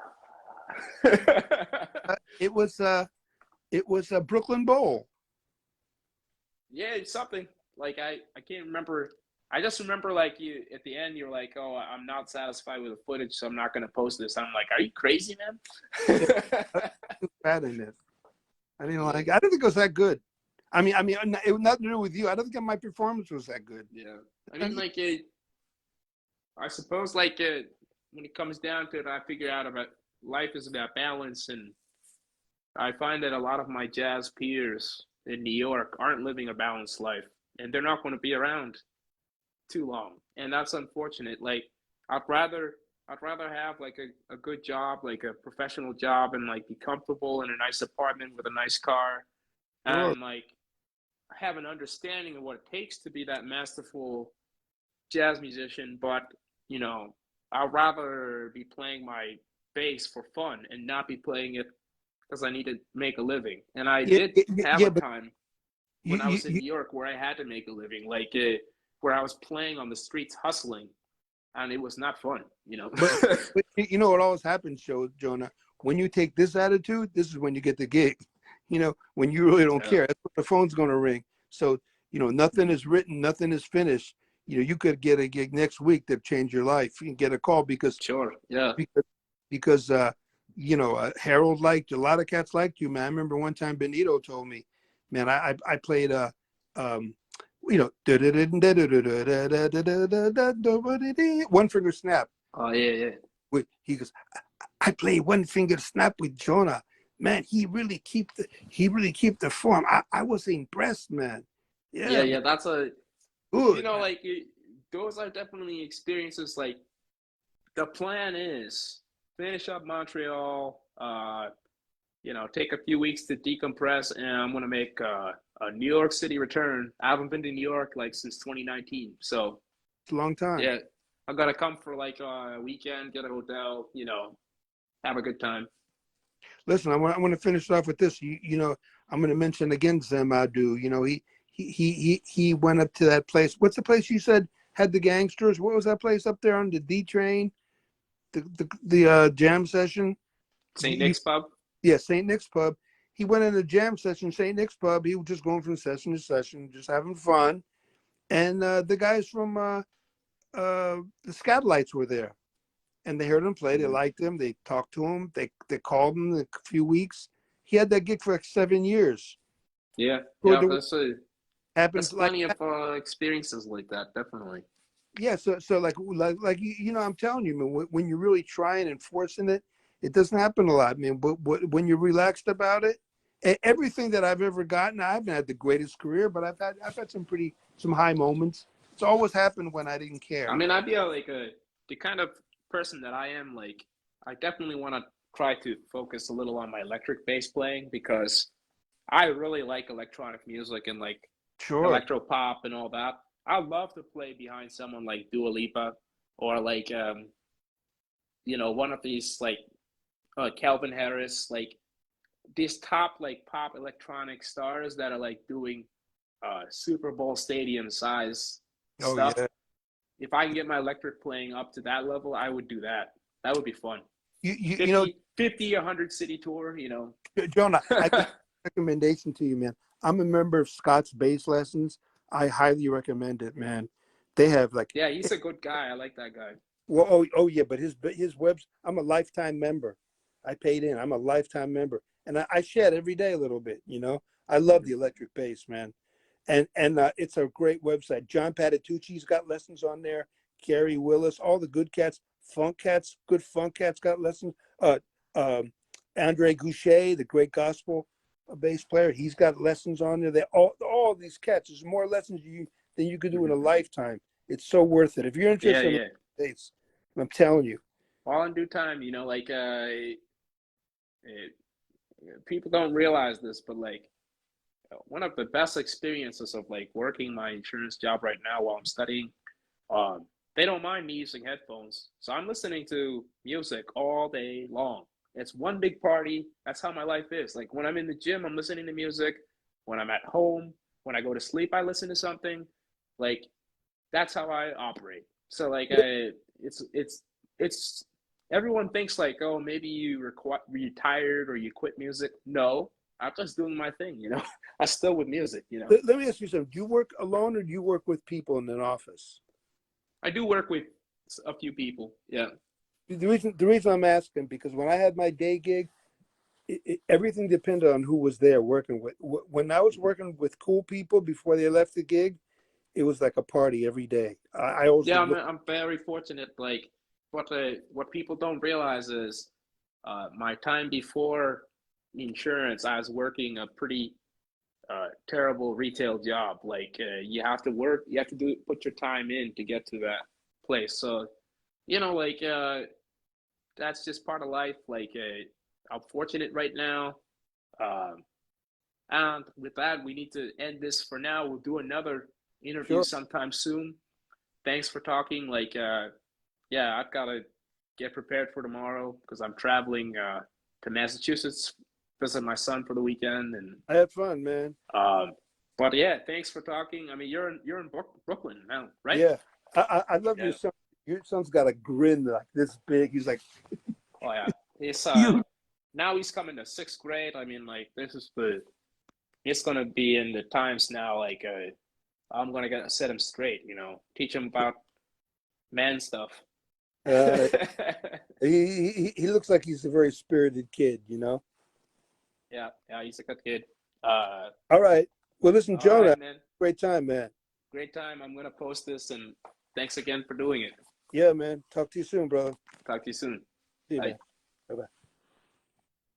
It was a Brooklyn Bowl. yeah, it's something. Like I can't remember. I just remember like you at the end. You're like, "Oh, I'm not satisfied with the footage, so I'm not going to post this." I'm like, "Are you crazy, man?" Yeah, too bad in it. I didn't like. I didn't think it was that good. It was nothing to do with you. I don't think my performance was that good. Yeah, I mean, like I suppose like when it comes down to it, I figure out about life is about balance, and I find that a lot of my jazz peers in New York aren't living a balanced life, and they're not going to be around too long, and that's unfortunate. Like I'd rather have like a good job, like a professional job, and like be comfortable in a nice apartment with a nice car, Sure. and like have an understanding of what it takes to be that masterful jazz musician. But I'd rather be playing my bass for fun and not be playing it because I need to make a living. And I Yeah, did have yeah, a but time you, when I you, was in you New York where I had to make a living, like where I was playing on the streets hustling, and it was not fun. but you know what always happens, Jonah. When you take this attitude, this is when you get the gig. When you really don't Yeah, care, that's when the phone's going to ring. So nothing is written, nothing is finished. You could get a gig next week that change your life. You can get a call because sure. Yeah. because because Harold liked you. A lot of cats liked you, man. I remember one time Benito told me, man, I played one finger snap. Oh yeah, yeah. He goes, I play one finger snap with Jonah. Man, he really keep the form. I was impressed, man. Yeah, Yeah, man, yeah. That's good. like those are definitely experiences. Like the plan is finish up Montreal, take a few weeks to decompress, and I'm gonna make a New York City return. I haven't been to New York like since 2019, so It's a long time. yeah, I gotta come for like a weekend, get a hotel, have a good time. Listen, I want to finish off with this. I'm going to mention again Zamadou. He went up to that place. What's the place you said had the gangsters? What was that place up there on the D train? The jam session. St. Nick's Pub. Yeah, St. Nick's Pub. He went in a jam session, St. Nick's Pub. He was just going from session to session, just having fun. and the guys from the Scatolites were there, and they heard him play. They Mhm. liked him. They talked to him. They called him in a few weeks. He had that gig for like 7 years. Yeah, Toured yeah. the There's happened like plenty of experiences like that, definitely. yeah. So like you know, I'm telling you, man, when you're really trying and forcing it, it doesn't happen a lot, man. But when you're relaxed about it, everything that I've ever gotten, I haven't had the greatest career, but I've had some high moments. It's always happened when I didn't care, I you mean, know. I'd be the kind of person that I am. Like, I definitely want to try to focus a little on my electric bass playing because I really like electronic music and like Sure. electro pop and all that. I love to play behind someone like Dua Lipa or like one of these like Calvin Harris, like these top like pop electronic stars that are like doing Super Bowl stadium size Oh stuff. yeah. If I can get my electric playing up to that level, I would do that. That would be fun. You know, 50, 100 city tour. Jonah, I got a recommendation to you, man. I'm a member of Scott's Bass Lessons. I highly recommend it, man. They have like, Yeah, he's a good guy. I like that guy. well, oh yeah, but his webs. I'm a lifetime member. I paid in. I'm a lifetime member, and I shed every day a little bit. You know, I love the Mhm. electric bass, man, and it's a great website. John Patitucci's got lessons on there. Gary Willis, all the good cats, good funk cats got lessons. Uh, um, Andre Goucher, the great gospel bass player, he's got lessons on there. They all these cats. There's more lessons than you could do in a Mhm. lifetime. It's so worth it if you're Yeah, interested in yeah. bass. I'm telling you. All in due time. Like it, people don't realize this, but like one of the best experiences of like working my insurance job right now while I'm studying, um, they don't mind me using headphones, so I'm listening to music all day long. It's one big party. That's how my life is. Like when I'm in the gym, I'm listening to music. When I'm at home, when I go to sleep, I listen to something. Like that's how I operate. So like it's everyone thinks like, oh, maybe you retired or you quit music. No, I'm just doing my thing. I still with music. Let me ask you something. Do you work alone or do you work with people in an office? I do work with a few people. Yeah. The reason I'm asking, because when I had my day gig, everything depended on who was there working with. When I was working with cool people before they left the gig, it was like a party every day. I always Yeah, would I'm look. I'm very fortunate. Like what people don't realize is my time before insurance, I was working a pretty terrible retail job. Like you have to work, you have to put your time in to get to that place. So like that's just part of life. Like I'm fortunate right now. Um, and with that, we need to end this for now. We'll do another interview Sure. sometime soon. Thanks for talking. Like yeah, I've got to get prepared for tomorrow because I'm traveling to Massachusetts visit my son for the weekend and I had fun, man. um, but yeah, thanks for talking. I mean, you're in Brooklyn now, right? Yeah, I love your Yeah. son. Your son's got a grin like this big. He's like, Oh yeah. He's you. now he's coming to sixth grade. I mean, like it's gonna be in the times now. Like I'm gonna get set him straight. Teach him about man stuff. Uh, he looks like he's a very spirited kid, you know. Yeah, yeah, he's a good kid. All right. Well, listen, All Jonah, right, man. great time, man. Great time. I'm gonna post this and thanks again for doing it. Yeah, man. Talk to you soon, brother. Talk to you soon. See you, Bye. man. Bye bye.